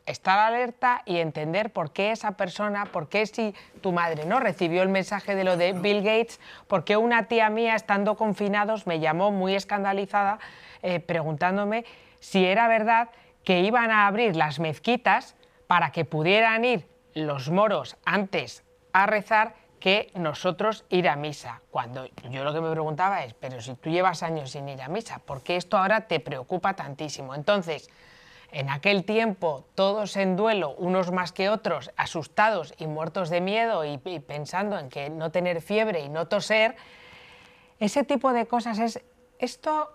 estar alerta y entender por qué esa persona, por qué si tu madre no recibió el mensaje de lo de Bill Gates, por qué una tía mía estando confinados me llamó muy escandalizada preguntándome si era verdad que iban a abrir las mezquitas para que pudieran ir los moros antes a rezar que nosotros ir a misa. Cuando yo lo que me preguntaba es, pero si tú llevas años sin ir a misa, ¿por qué esto ahora te preocupa tantísimo? Entonces, en aquel tiempo, todos en duelo, unos más que otros, asustados y muertos de miedo y pensando en que no tener fiebre y no toser, ese tipo de cosas esto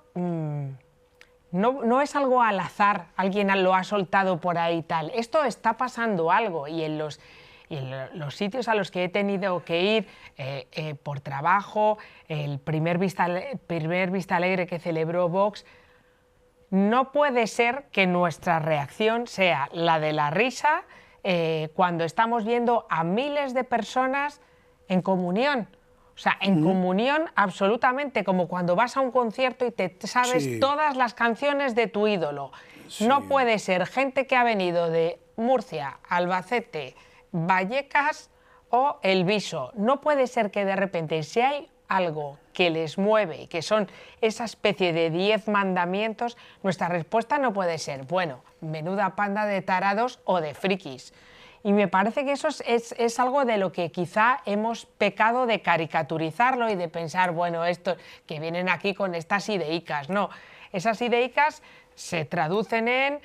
no es algo al azar, alguien lo ha soltado por ahí y tal. Esto está pasando algo y en los sitios a los que he tenido que ir por trabajo, el primer Vista Alegre que celebró Vox, no puede ser que nuestra reacción sea la de la risa cuando estamos viendo a miles de personas en comunión. O sea, en comunión absolutamente, como cuando vas a un concierto y te sabes todas las canciones de tu ídolo. Sí. No puede ser gente que ha venido de Murcia, Albacete, Vallecas o El Viso. No puede ser que de repente, si hay algo que les mueve, que son esa especie de 10 mandamientos, nuestra respuesta no puede ser, bueno, menuda panda de tarados o de frikis. Y me parece que eso es algo de lo que quizá hemos pecado de caricaturizarlo y de pensar, bueno, esto que vienen aquí con estas ideicas. No, esas ideicas se traducen en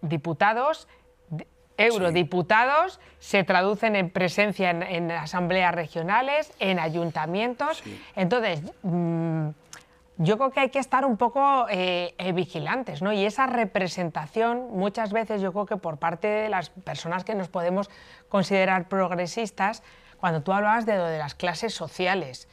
diputados, eurodiputados, se traducen en presencia en asambleas regionales, en ayuntamientos. Sí. Entonces, yo creo que hay que estar un poco vigilantes, ¿no? Y esa representación, muchas veces yo creo que por parte de las personas que nos podemos considerar progresistas, cuando tú hablabas de lo de las clases sociales,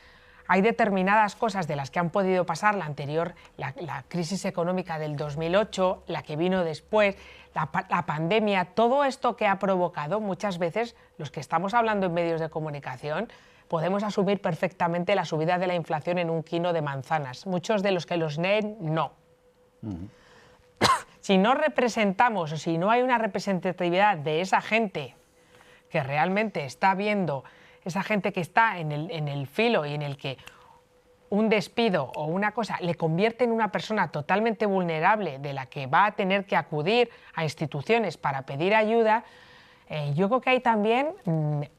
hay determinadas cosas de las que han podido pasar la anterior, la crisis económica del 2008, la que vino después, la pandemia, todo esto que ha provocado, muchas veces los que estamos hablando en medios de comunicación podemos asumir perfectamente la subida de la inflación en un kilo de manzanas. Muchos de los que los leen, no. Si no representamos o si no hay una representatividad de esa gente que realmente está viendo, esa gente que está en el filo y en el que un despido o una cosa le convierte en una persona totalmente vulnerable de la que va a tener que acudir a instituciones para pedir ayuda, yo creo que ahí también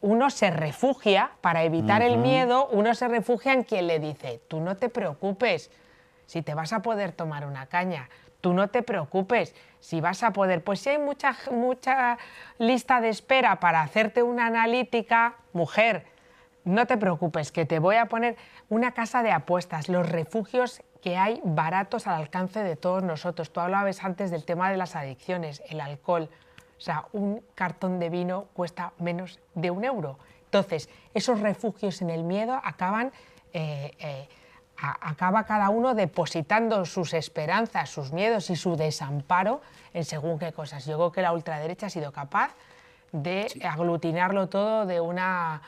uno se refugia, para evitar el miedo, uno se refugia en quien le dice, tú no te preocupes si te vas a poder tomar una caña, tú no te preocupes si vas a poder, pues si hay mucha lista de espera para hacerte una analítica, mujer, no te preocupes, que te voy a poner una casa de apuestas, los refugios que hay baratos al alcance de todos nosotros. Tú hablabas antes del tema de las adicciones, el alcohol. O sea, un cartón de vino cuesta menos de €1. Entonces, esos refugios en el miedo acaba cada uno depositando sus esperanzas, sus miedos y su desamparo en según qué cosas. Yo creo que la ultraderecha ha sido capaz de aglutinarlo todo de una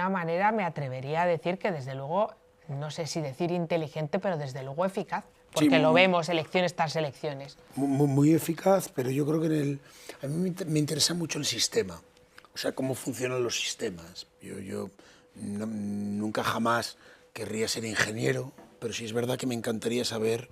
manera, me atrevería a decir que desde luego, no sé si decir inteligente, pero desde luego eficaz. Porque lo vemos elecciones tras elecciones. Muy eficaz, pero yo creo que a mí me interesa mucho el sistema. o sea, cómo funcionan los sistemas. Yo nunca jamás querría ser ingeniero, pero sí es verdad que me encantaría saber,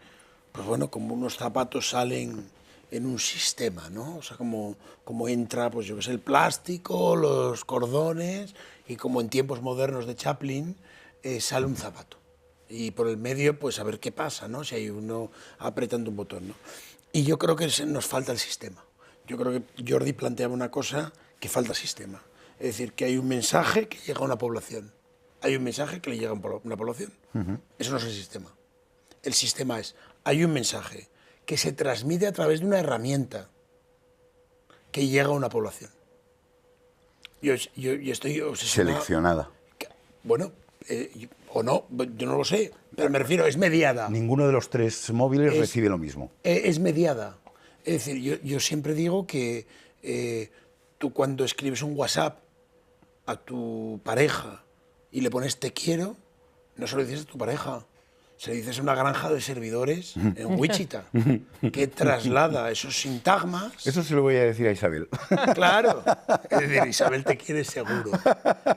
pues bueno, cómo unos zapatos salen en un sistema, ¿no? O sea, cómo entra, pues yo qué sé, el plástico, los cordones, y como en tiempos modernos de Chaplin sale un zapato. Y por el medio, pues a ver qué pasa, ¿no? Si hay uno apretando un botón, ¿no? Y yo creo que nos falta el sistema. Yo creo que Jordi planteaba una cosa, que falta sistema. Es decir, que hay un mensaje que llega a una población. Hay un mensaje que le llega a una población. Eso no es el sistema. El sistema es, hay un mensaje que se transmite a través de una herramienta que llega a una población. Yo estoy obsesionado. Seleccionada. Bueno, o no, yo no lo sé, pero me refiero, es mediada. Ninguno de los tres móviles recibe lo mismo. Es mediada. Es decir, yo siempre digo que tú cuando escribes un WhatsApp a tu pareja y le pones te quiero, no se lo dices a tu pareja, se lo dices a una granja de servidores en Wichita, que traslada esos sintagmas. Eso se lo voy a decir a Isabel. Claro, es decir, Isabel te quiere seguro,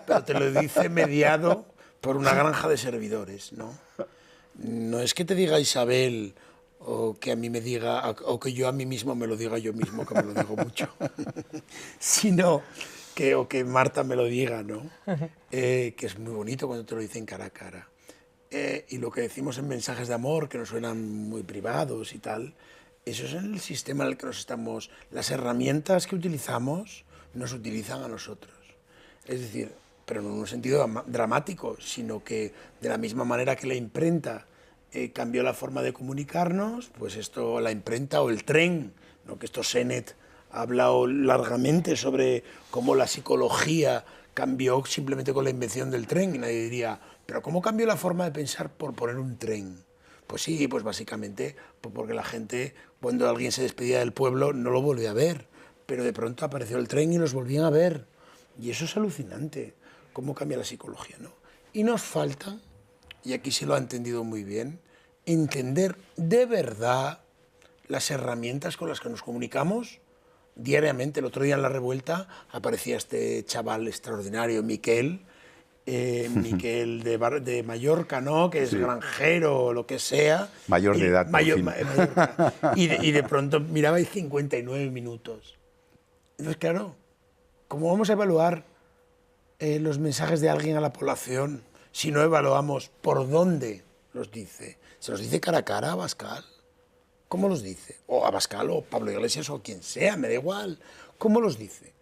pero te lo dice mediado por una granja de servidores, ¿no? No es que te diga Isabel o que a mí me diga, o que yo a mí mismo me lo diga yo mismo, que me lo digo mucho, sino que Marta me lo diga, ¿no? Que es muy bonito cuando te lo dicen cara a cara. Y lo que decimos en mensajes de amor, que nos suenan muy privados y tal, eso es en el sistema en el que nos estamos... Las herramientas que utilizamos nos utilizan a nosotros. Es decir, pero no en un sentido dramático, sino que de la misma manera que la imprenta cambió la forma de comunicarnos, pues esto, la imprenta o el tren, ¿no? Que esto Sennett ha hablado largamente sobre cómo la psicología cambió simplemente con la invención del tren, y nadie diría, pero ¿cómo cambió la forma de pensar por poner un tren? Pues sí, pues básicamente porque la gente, cuando alguien se despedía del pueblo, no lo volvía a ver, pero de pronto apareció el tren y los volvían a ver. Y eso es alucinante, cómo cambia la psicología, ¿no? Y nos falta, y aquí se lo ha entendido muy bien, entender de verdad las herramientas con las que nos comunicamos diariamente. El otro día en La Revuelta aparecía este chaval extraordinario, Miquel de Mallorca, ¿no? Que es sí, granjero o lo que sea. Mayor de edad, Mallorca. Y de pronto miraba y 59 minutos. Entonces, claro, ¿cómo vamos a evaluar los mensajes de alguien a la población si no evaluamos por dónde los dice? ¿Se los dice cara a cara a Abascal? ¿Cómo los dice? O Abascal o Pablo Iglesias o quien sea, me da igual. ¿Cómo los dice?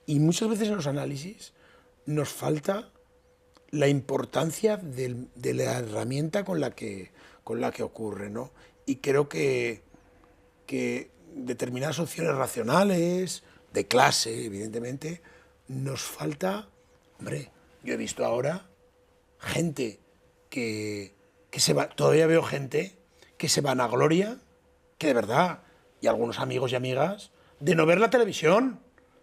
Y muchas veces en los análisis nos falta la importancia de la herramienta con la que ocurre, ¿no? Y creo que determinadas opciones racionales, de clase, evidentemente, nos falta... Hombre, yo he visto ahora gente que se va... Todavía veo gente que se vanagloria, que de verdad, y algunos amigos y amigas, de no ver la televisión.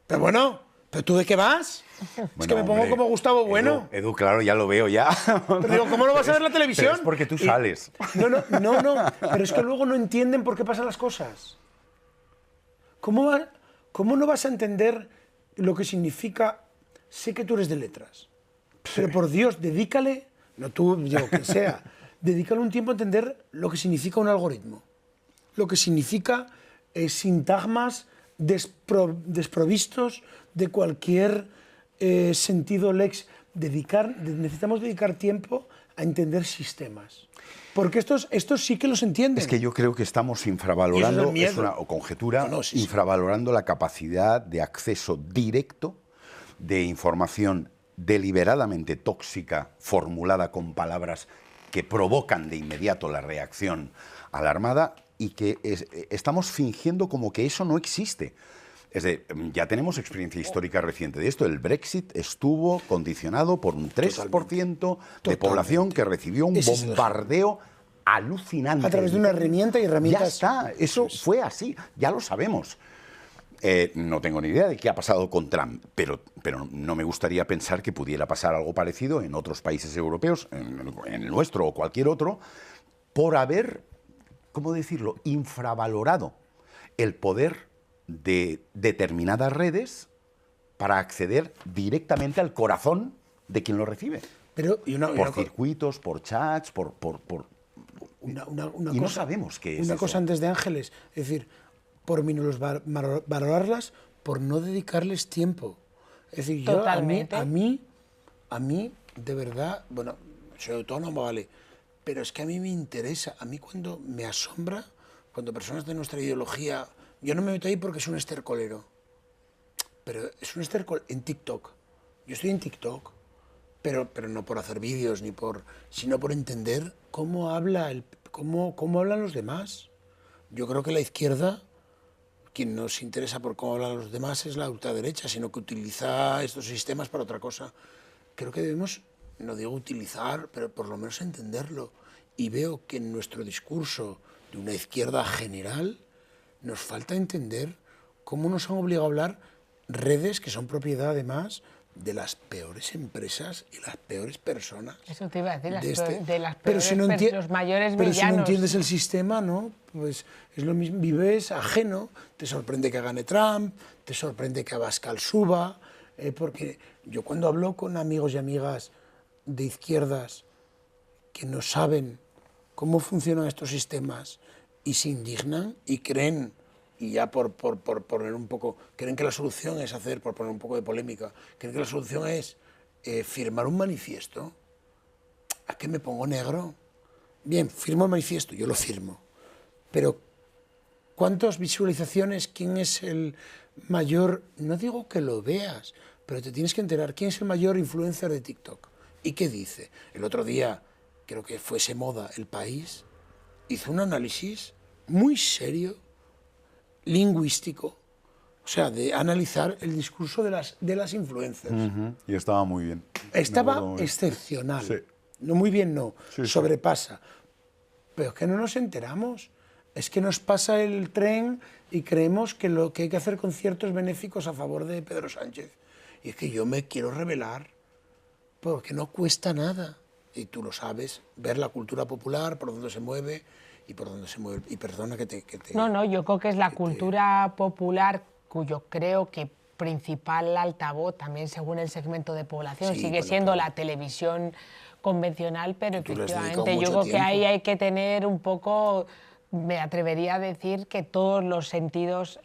Pero bueno... ¿Pero tú de qué vas? Bueno, es que me pongo como Gustavo Bueno. Edu, claro, ya lo veo ya. Pero digo, ¿cómo no vas a ver la televisión? Pero es porque tú sales. No, pero es que luego no entienden por qué pasan las cosas. ¿Cómo no vas a entender lo que significa? Sé que tú eres de letras, pero por Dios, dedícale, no tú, yo, quien sea, dedícale un tiempo a entender lo que significa un algoritmo, lo que significa sintagmas desprovistos de cualquier sentido lex. Necesitamos dedicar tiempo a entender sistemas. Porque estos sí que los entienden. Es que yo creo que estamos infravalorando, es una conjetura, infravalorando la capacidad de acceso directo de información deliberadamente tóxica, formulada con palabras que provocan de inmediato la reacción alarmada, y que estamos fingiendo como que eso no existe. Es decir, ya tenemos experiencia histórica reciente de esto. El Brexit estuvo condicionado por un 3% de población que recibió un bombardeo alucinante. A través de una herramienta y herramientas... Ya está, eso fue así, ya lo sabemos. No tengo ni idea de qué ha pasado con Trump, pero no me gustaría pensar que pudiera pasar algo parecido en otros países europeos, en el nuestro o cualquier otro, por haber, ¿cómo decirlo?, infravalorado el poder de determinadas redes para acceder directamente al corazón de quien lo recibe. Pero, Por circuitos, por chats, una y no cosa, sabemos qué es una eso. cosa antes de Ángeles, es decir, por valorarlas, por no dedicarles tiempo. Es decir, yo, Totalmente. a mí, de verdad, bueno, soy autónomo, vale, pero es que a mí me interesa, a mí cuando me asombra, cuando personas de nuestra ideología, yo no me meto ahí porque es un estercolero, pero es un estercolero en TikTok. Yo estoy en TikTok, pero no por hacer vídeos, sino por entender cómo hablan los demás. Yo creo que la izquierda, quien no se interesa por cómo hablan los demás es la ultraderecha, sino que utiliza estos sistemas para otra cosa. Creo que debemos, no digo utilizar, pero por lo menos entenderlo. Y veo que en nuestro discurso de una izquierda general nos falta entender cómo nos han obligado a hablar redes que son propiedad, además, de las peores empresas y las peores personas. Eso te iba a decir, de las pero peores, si no los mayores pero villanos. si no entiendes el sistema, ¿no? Pues es lo mismo, vives ajeno, te sorprende que gane Trump, te sorprende que Abascal suba, porque yo cuando hablo con amigos y amigas de izquierdas que no saben cómo funcionan estos sistemas y se indignan y creen, y ya por poner un poco, creen que la solución es por poner un poco de polémica, creen que la solución es firmar un manifiesto. ¿A qué me pongo negro? Bien, firmo el manifiesto, yo lo firmo, pero ¿cuántas visualizaciones? ¿Quién es el mayor? No digo que lo veas, pero te tienes que enterar quién es el mayor influencer de TikTok y qué dice. El otro día, creo que fuese moda, El País hizo un análisis muy serio, lingüístico, o sea, de analizar el discurso de las influencers. Y estaba muy bien. Estaba excepcional. Sí. No muy bien, no. Sí, sobrepasa. Pero es que no nos enteramos. Es que nos pasa el tren y creemos que lo que hay que hacer conciertos benéficos a favor de Pedro Sánchez. Y es que yo me quiero revelar porque no cuesta nada. Y tú lo sabes, ver la cultura popular, por dónde se mueve y por dónde se mueve. Y perdona que te... No, yo creo que es la cultura popular, cuyo creo que principal altavoz, también según el segmento de población, Sí, sigue bueno, siendo claro. la televisión convencional, pero Tú le has dedicado efectivamente yo mucho creo que tiempo. ahí hay que tener un poco, me atrevería a decir que todos los sentidos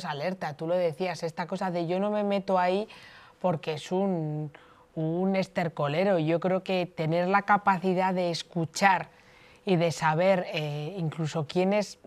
alerta. Tú lo decías, esta cosa de yo no me meto ahí porque es un estercolero. Yo creo que tener la capacidad de escuchar y de saber incluso quiénes...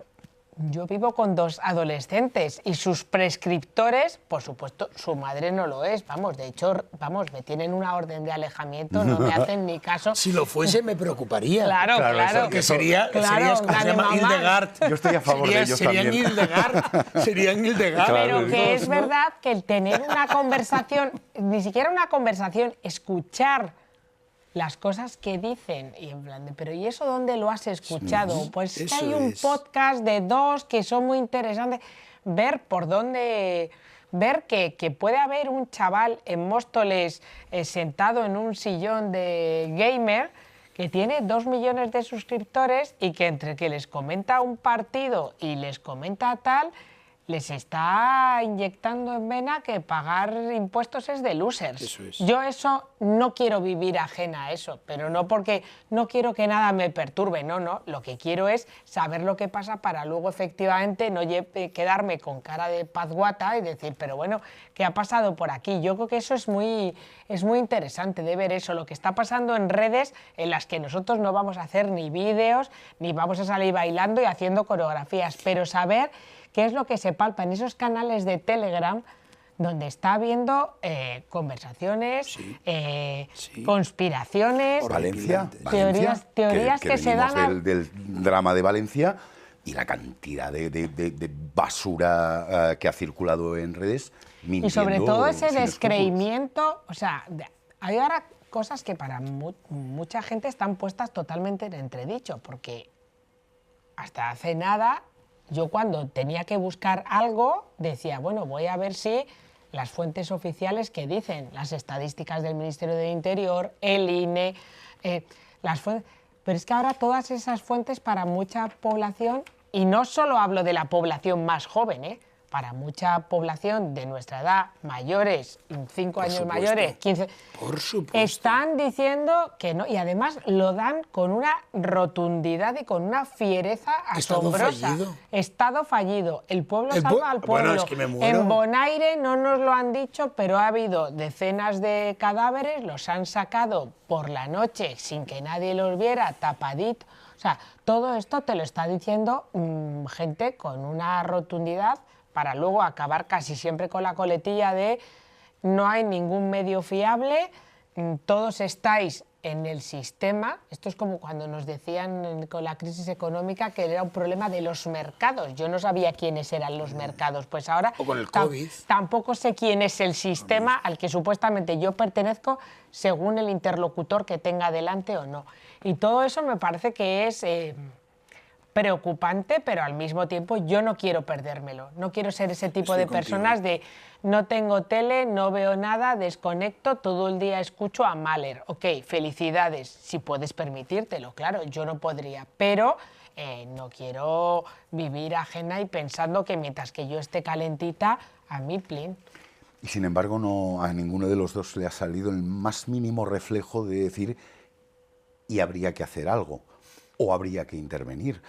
Yo vivo con 2 adolescentes y sus prescriptores, por supuesto, su madre no lo es, vamos, de hecho, vamos, me tienen una orden de alejamiento, no me hacen ni caso. Si lo fuese, me preocuparía. Claro. Que sería, Claro, ¿cómo la se de llama? mamá. Hildegard. Yo estoy a favor de ellos serían también. Serían Hildegard. Pero los que dos, es ¿no? verdad que el tener una conversación, ni siquiera una conversación, escuchar las cosas que dicen, y en plan de, pero ¿y eso dónde lo has escuchado? Pues que eso hay un es. podcast de 2 que son muy interesantes, ver por dónde... Ver que puede haber un chaval en Móstoles sentado en un sillón de gamer que tiene 2 millones de suscriptores y que entre que les comenta un partido y les comenta tal, les está inyectando en vena que pagar impuestos es de losers. Eso es. Yo eso no quiero vivir ajena a eso, pero no porque no quiero que nada me perturbe, no, lo que quiero es saber lo que pasa para luego efectivamente no quedarme con cara de pazguata y decir, pero bueno, ¿qué ha pasado por aquí? Yo creo que eso es muy interesante de ver eso, lo que está pasando en redes en las que nosotros no vamos a hacer ni vídeos, ni vamos a salir bailando y haciendo coreografías, pero saber qué es lo que se palpa en esos canales de Telegram donde está habiendo conversaciones, Sí. conspiraciones, Valencia, teorías que se venimos dan del drama de Valencia y la cantidad de basura que ha circulado en redes, mintiendo y sobre todo ese sin descreimiento, o sea, hay ahora cosas que para mucha gente están puestas totalmente en entredicho, porque hasta hace nada yo cuando tenía que buscar algo decía, bueno, voy a ver si las fuentes oficiales que dicen, las estadísticas del Ministerio del Interior, el INE, las fuentes... Pero es que ahora todas esas fuentes para mucha población, y no solo hablo de la población más joven, para mucha población de nuestra edad, mayores, 5 años mayores, 15, por supuesto, están diciendo que no, y además lo dan con una rotundidad y con una fiereza asombrosa. Estado fallido. Estado fallido. El pueblo salva al pueblo. Bueno, es que me muero. En Bonaire no nos lo han dicho, pero ha habido decenas de cadáveres, los han sacado por la noche sin que nadie los viera, tapadito. O sea, todo esto te lo está diciendo gente con una rotundidad para luego acabar casi siempre con la coletilla de no hay ningún medio fiable, todos estáis en el sistema. Esto es como cuando nos decían con la crisis económica que era un problema de los mercados. Yo no sabía quiénes eran los mercados, pues ahora o con el COVID. Tampoco sé quién es el sistema al que supuestamente yo pertenezco según el interlocutor que tenga delante o no. Y todo eso me parece que es preocupante, pero al mismo tiempo yo no quiero perdérmelo. No quiero ser ese tipo de personas de no tengo tele, no veo nada, desconecto, todo el día escucho a Mahler. Ok, felicidades, si puedes permitírtelo, claro, yo no podría, pero no quiero vivir ajena y pensando que mientras que yo esté calentita, a mí plin. Y sin embargo, no a ninguno de los dos le ha salido el más mínimo reflejo de decir y habría que hacer algo, o habría que intervenir,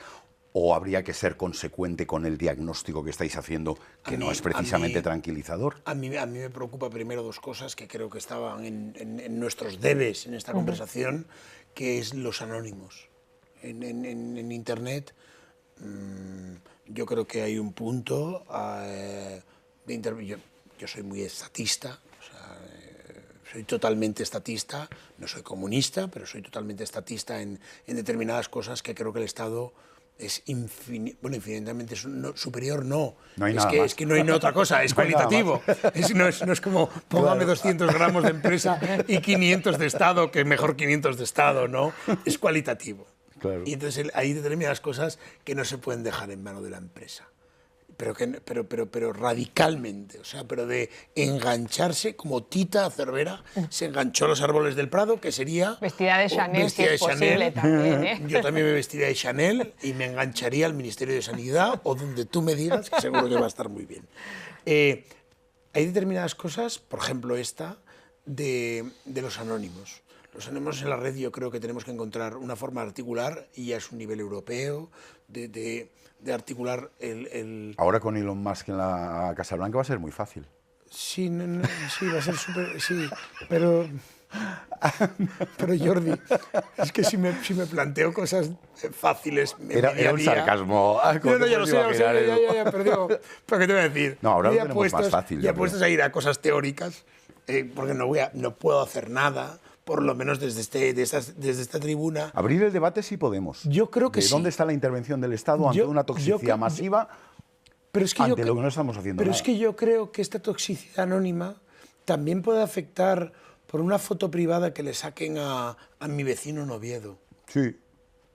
o habría que ser consecuente con el diagnóstico que estáis haciendo, que no es precisamente tranquilizador. A mí me preocupa primero dos cosas que creo que estaban en nuestros debes en esta conversación, que es los anónimos. En Internet yo creo que hay un punto de intervención. Yo soy muy estatista, o sea, soy totalmente estatista, no soy comunista, pero soy totalmente estatista en determinadas cosas que creo que el Estado es infinitamente superior, no. No hay nada más. Es que no hay otra cosa, es cualitativo. No es como, póngame 200 gramos de empresa y 500 de Estado, que mejor 500 de Estado, ¿no? Es cualitativo. Claro. Y entonces hay determinadas cosas que no se pueden dejar en mano de la empresa. Pero radicalmente, o sea, pero de engancharse como Tita Cervera se enganchó a los árboles del Prado, que sería... Vestida de Chanel, si es posible también, ¿eh? Yo también me vestiría de Chanel y me engancharía al Ministerio de Sanidad o donde tú me digas, que seguro que va a estar muy bien. Hay determinadas cosas, por ejemplo esta, de los anónimos. Los anónimos en la red yo creo que tenemos que encontrar una forma de articular, y ya es un nivel europeo, de articular el... Ahora con Elon Musk en la Casa Blanca va a ser muy fácil. Sí, sí, va a ser súper... Sí, pero Jordi, es que si me planteo cosas fáciles... Era un sarcasmo. No, ya lo sé, pero digo, ¿pero qué te voy a decir? No, ahora lo tenemos más fácil. Ya puestos a ir a cosas teóricas, porque no puedo hacer nada, por lo menos desde esta tribuna. Abrir el debate sí podemos. Yo creo que sí. ¿Dónde está la intervención del Estado ante una toxicidad masiva? Pero es que ante lo que no estamos haciendo Pero nada. es que yo creo que esta toxicidad anónima también puede afectar por una foto privada que le saquen a mi vecino en Oviedo. Sí,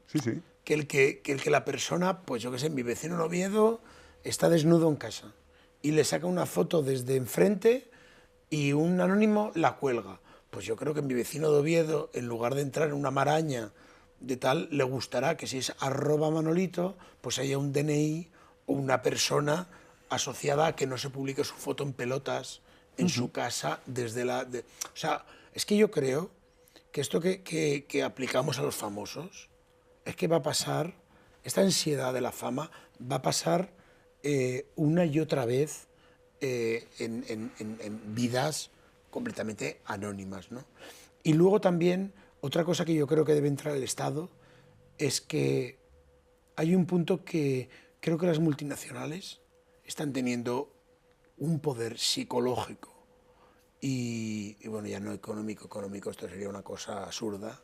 sí, sí. Que la persona, pues yo qué sé, mi vecino en Oviedo está desnudo en casa y le saca una foto desde enfrente y un anónimo la cuelga. Pues yo creo que mi vecino de Oviedo, en lugar de entrar en una maraña de tal, le gustará que si es @Manolito, pues haya un DNI o una persona asociada a que no se publique su foto en pelotas en su casa desde o sea, es que yo creo que esto que aplicamos a los famosos es que va a pasar, esta ansiedad de la fama va a pasar una y otra vez en vidas completamente anónimas, ¿no? Y luego también, otra cosa que yo creo que debe entrar el Estado es que hay un punto que creo que las multinacionales están teniendo un poder psicológico y bueno, ya no económico, esto sería una cosa absurda,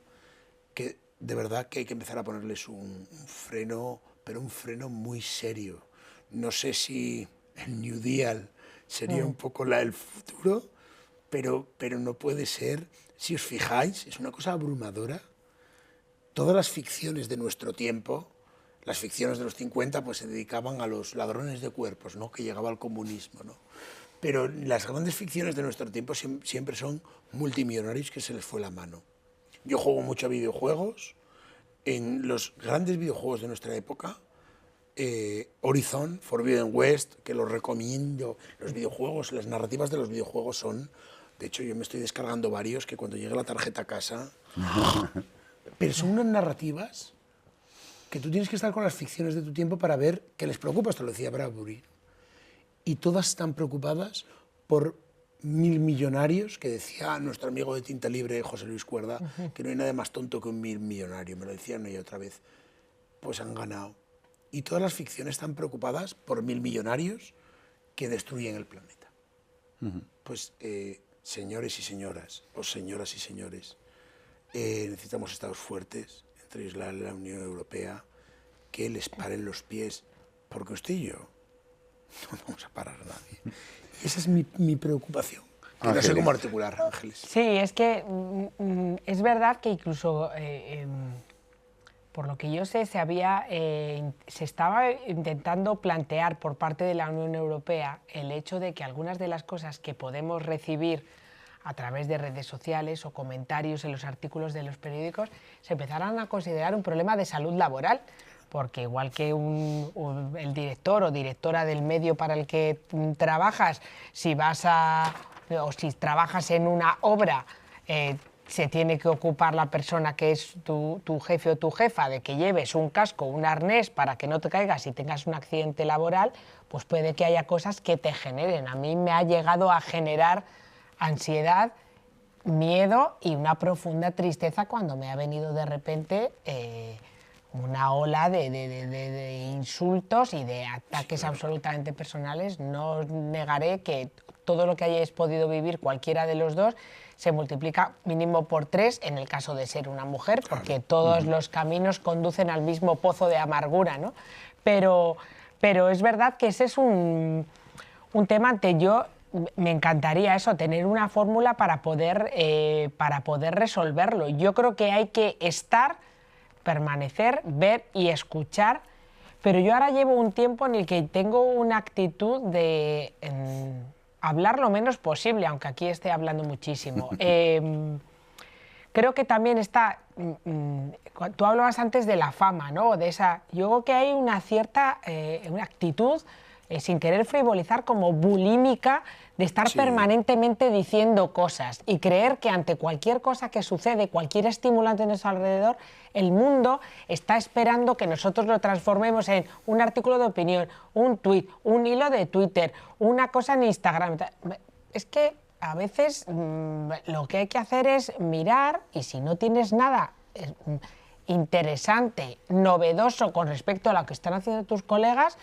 que de verdad que hay que empezar a ponerles un freno, pero un freno muy serio. No sé si el New Deal sería un poco el futuro, pero no puede ser, si os fijáis, es una cosa abrumadora. Todas las ficciones de nuestro tiempo, las ficciones de los 50, pues se dedicaban a los ladrones de cuerpos, ¿no? Que llegaba al comunismo, ¿no? Pero las grandes ficciones de nuestro tiempo siempre son multimillonarios que se les fue la mano. Yo juego mucho a videojuegos. En los grandes videojuegos de nuestra época, Horizon, Forbidden West, que los recomiendo. Los videojuegos, las narrativas de los videojuegos son... De hecho, yo me estoy descargando varios que cuando llegue la tarjeta a casa... Pero son unas narrativas que tú tienes que estar con las ficciones de tu tiempo para ver que les preocupa, esto lo decía Bradbury. Y todas están preocupadas por 1000 millonarios, que decía nuestro amigo de Tinta Libre, José Luis Cuerda, que no hay nada más tonto que un 1000 millonario, me lo decían y otra vez. Pues han ganado. Y todas las ficciones están preocupadas por 1000 millonarios que destruyen el planeta. Pues, señores y señoras, o señoras y señores, necesitamos estados fuertes, entre ellos la Unión Europea, que les paren los pies, porque usted y yo no vamos a parar a nadie. Esa es mi preocupación. Que no sé cómo articular, Ángeles. Sí, es que es verdad que incluso, por lo que yo sé, se estaba intentando plantear por parte de la Unión Europea el hecho de que algunas de las cosas que podemos recibir a través de redes sociales o comentarios en los artículos de los periódicos se empezaran a considerar un problema de salud laboral, porque igual que el director o directora del medio para el que trabajas, si trabajas en una obra, se tiene que ocupar la persona que es tu jefe o tu jefa de que lleves un casco, un arnés para que no te caigas y tengas un accidente laboral, pues puede que haya cosas que te generen. A mí me ha llegado a generar ansiedad, miedo y una profunda tristeza cuando me ha venido de repente una ola de insultos y de ataques absolutamente personales. No negaré que todo lo que hayáis podido vivir cualquiera de los dos se multiplica mínimo por 3 en el caso de ser una mujer, porque todos los caminos conducen al mismo pozo de amargura, ¿no? Pero es verdad que ese es un tema ante yo. Me encantaría eso, tener una fórmula para poder resolverlo. Yo creo que hay que estar, permanecer, ver y escuchar, pero yo ahora llevo un tiempo en el que tengo una actitud de hablar lo menos posible, aunque aquí esté hablando muchísimo. Creo que también está, tú hablabas antes de la fama, ¿no? Yo creo que hay una cierta una actitud, sin querer frivolizar, como bulímica, de estar permanentemente diciendo cosas y creer que ante cualquier cosa que sucede, cualquier estimulante a nuestro alrededor, el mundo está esperando que nosotros lo transformemos en un artículo de opinión, un tuit, un hilo de Twitter, una cosa en Instagram. Es que a veces lo que hay que hacer es mirar, y si no tienes nada interesante, novedoso con respecto a lo que están haciendo tus colegas,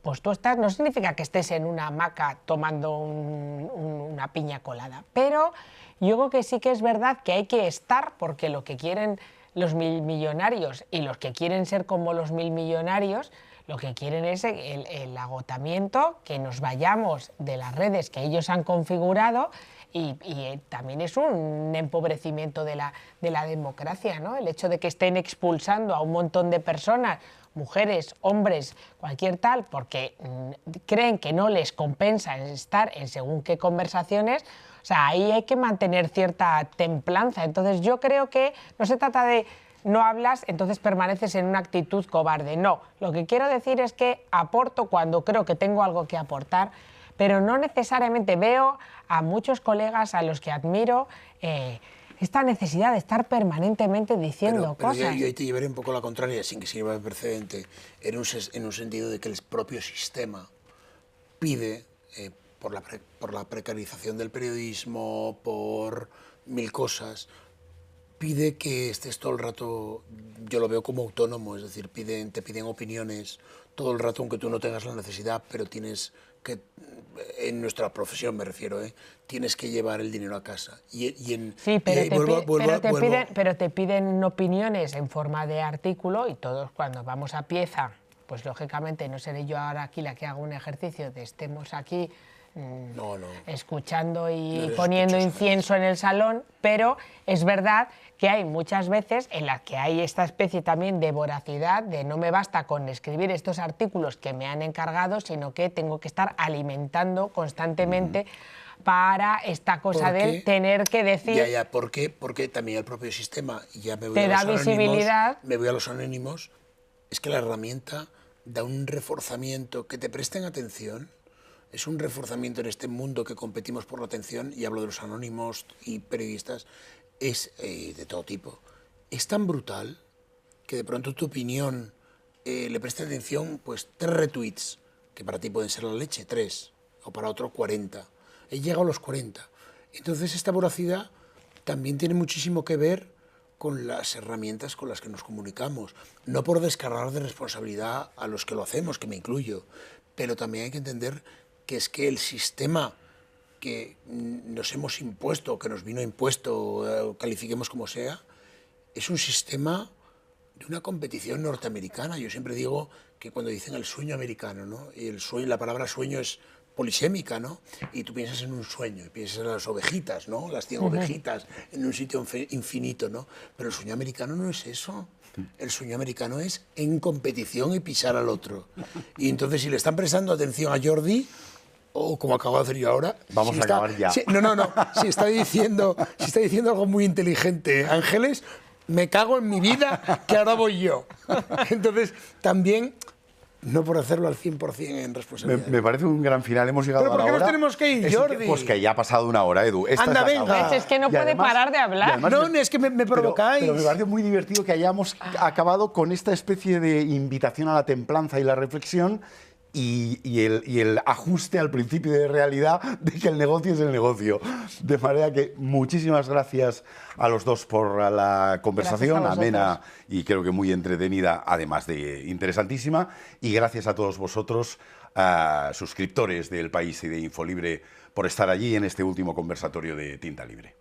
pues tú estás, no significa que estés en una hamaca tomando una piña colada, pero yo creo que sí que es verdad que hay que estar, porque lo que quieren los 1000 millonarios y los que quieren ser como los 1000 millonarios, lo que quieren es el agotamiento, que nos vayamos de las redes que ellos han configurado, y también es un empobrecimiento de la democracia, ¿no? El hecho de que estén expulsando a un montón de personas, mujeres, hombres, cualquier tal, porque creen que no les compensa estar en según qué conversaciones. O sea, ahí hay que mantener cierta templanza. Entonces yo creo que no se trata de no hablas, entonces permaneces en una actitud cobarde. No, lo que quiero decir es que aporto cuando creo que tengo algo que aportar, pero no necesariamente. Veo a muchos colegas a los que admiro esta necesidad de estar permanentemente diciendo cosas. Yo ahí te llevaré un poco la contraria, sin que sirva de precedente, en un sentido de que el propio sistema pide, por la precarización del periodismo, por 1000 cosas, pide que estés todo el rato, yo lo veo como autónomo, es decir, te piden opiniones todo el rato, aunque tú no tengas la necesidad, pero tienes que, en nuestra profesión me refiero, tienes que llevar el dinero a casa. Pero te piden opiniones en forma de artículo, y todos cuando vamos a pieza, pues lógicamente no seré yo ahora aquí la que haga un ejercicio de estemos aquí escuchando y poniendo incienso en el salón, pero es verdad que hay muchas veces en las que hay esta especie también de voracidad, de no me basta con escribir estos artículos que me han encargado, sino que tengo que estar alimentando constantemente para esta cosa de tener que decir... ¿Por qué? Porque también el propio sistema, ya me voy te da visibilidad. Me voy a los anónimos, es que la herramienta da un reforzamiento, que te presten atención, es un reforzamiento en este mundo que competimos por la atención, y hablo de los anónimos y periodistas, es de todo tipo. Es tan brutal que de pronto tu opinión le preste atención, pues 3 retweets, que para ti pueden ser la leche, 3, o para otro 40. He llegado a los 40. Entonces esta voracidad también tiene muchísimo que ver con las herramientas con las que nos comunicamos. No por descargar de responsabilidad a los que lo hacemos, que me incluyo, pero también hay que entender que es que el sistema que nos hemos impuesto, que nos vino impuesto, califiquemos como sea, es un sistema de una competición norteamericana. Yo siempre digo que cuando dicen el sueño americano, ¿no? Y el sueño, la palabra sueño es polisémica, ¿no? Y tú piensas en un sueño, y piensas en las ovejitas, ¿no? Las 100 ovejitas en un sitio infinito, ¿no? Pero el sueño americano no es eso. El sueño americano es en competición y pisar al otro. Y entonces, si le están prestando atención a Jordi, o como acabo de hacer yo ahora... Vamos a acabar ya. No. Si está diciendo algo muy inteligente, Ángeles, me cago en mi vida, que ahora voy yo. Entonces, también... No por hacerlo al 100% en responsabilidad. Me parece un gran final. Hemos llegado a la hora. ¿Pero por qué nos tenemos que ir, Jordi? Pues que ya ha pasado una hora, Edu. Anda, venga. Es que no puede parar de hablar. No, es que me provocáis. Pero me parece muy divertido que hayamos acabado con esta especie de invitación a la templanza y la reflexión y el ajuste al principio de realidad de que el negocio es el negocio. De manera que muchísimas gracias a los dos por la conversación, amena y creo que muy entretenida, además de interesantísima. Y gracias a todos vosotros, suscriptores del País y de Infolibre, por estar allí en este último conversatorio de Tinta Libre.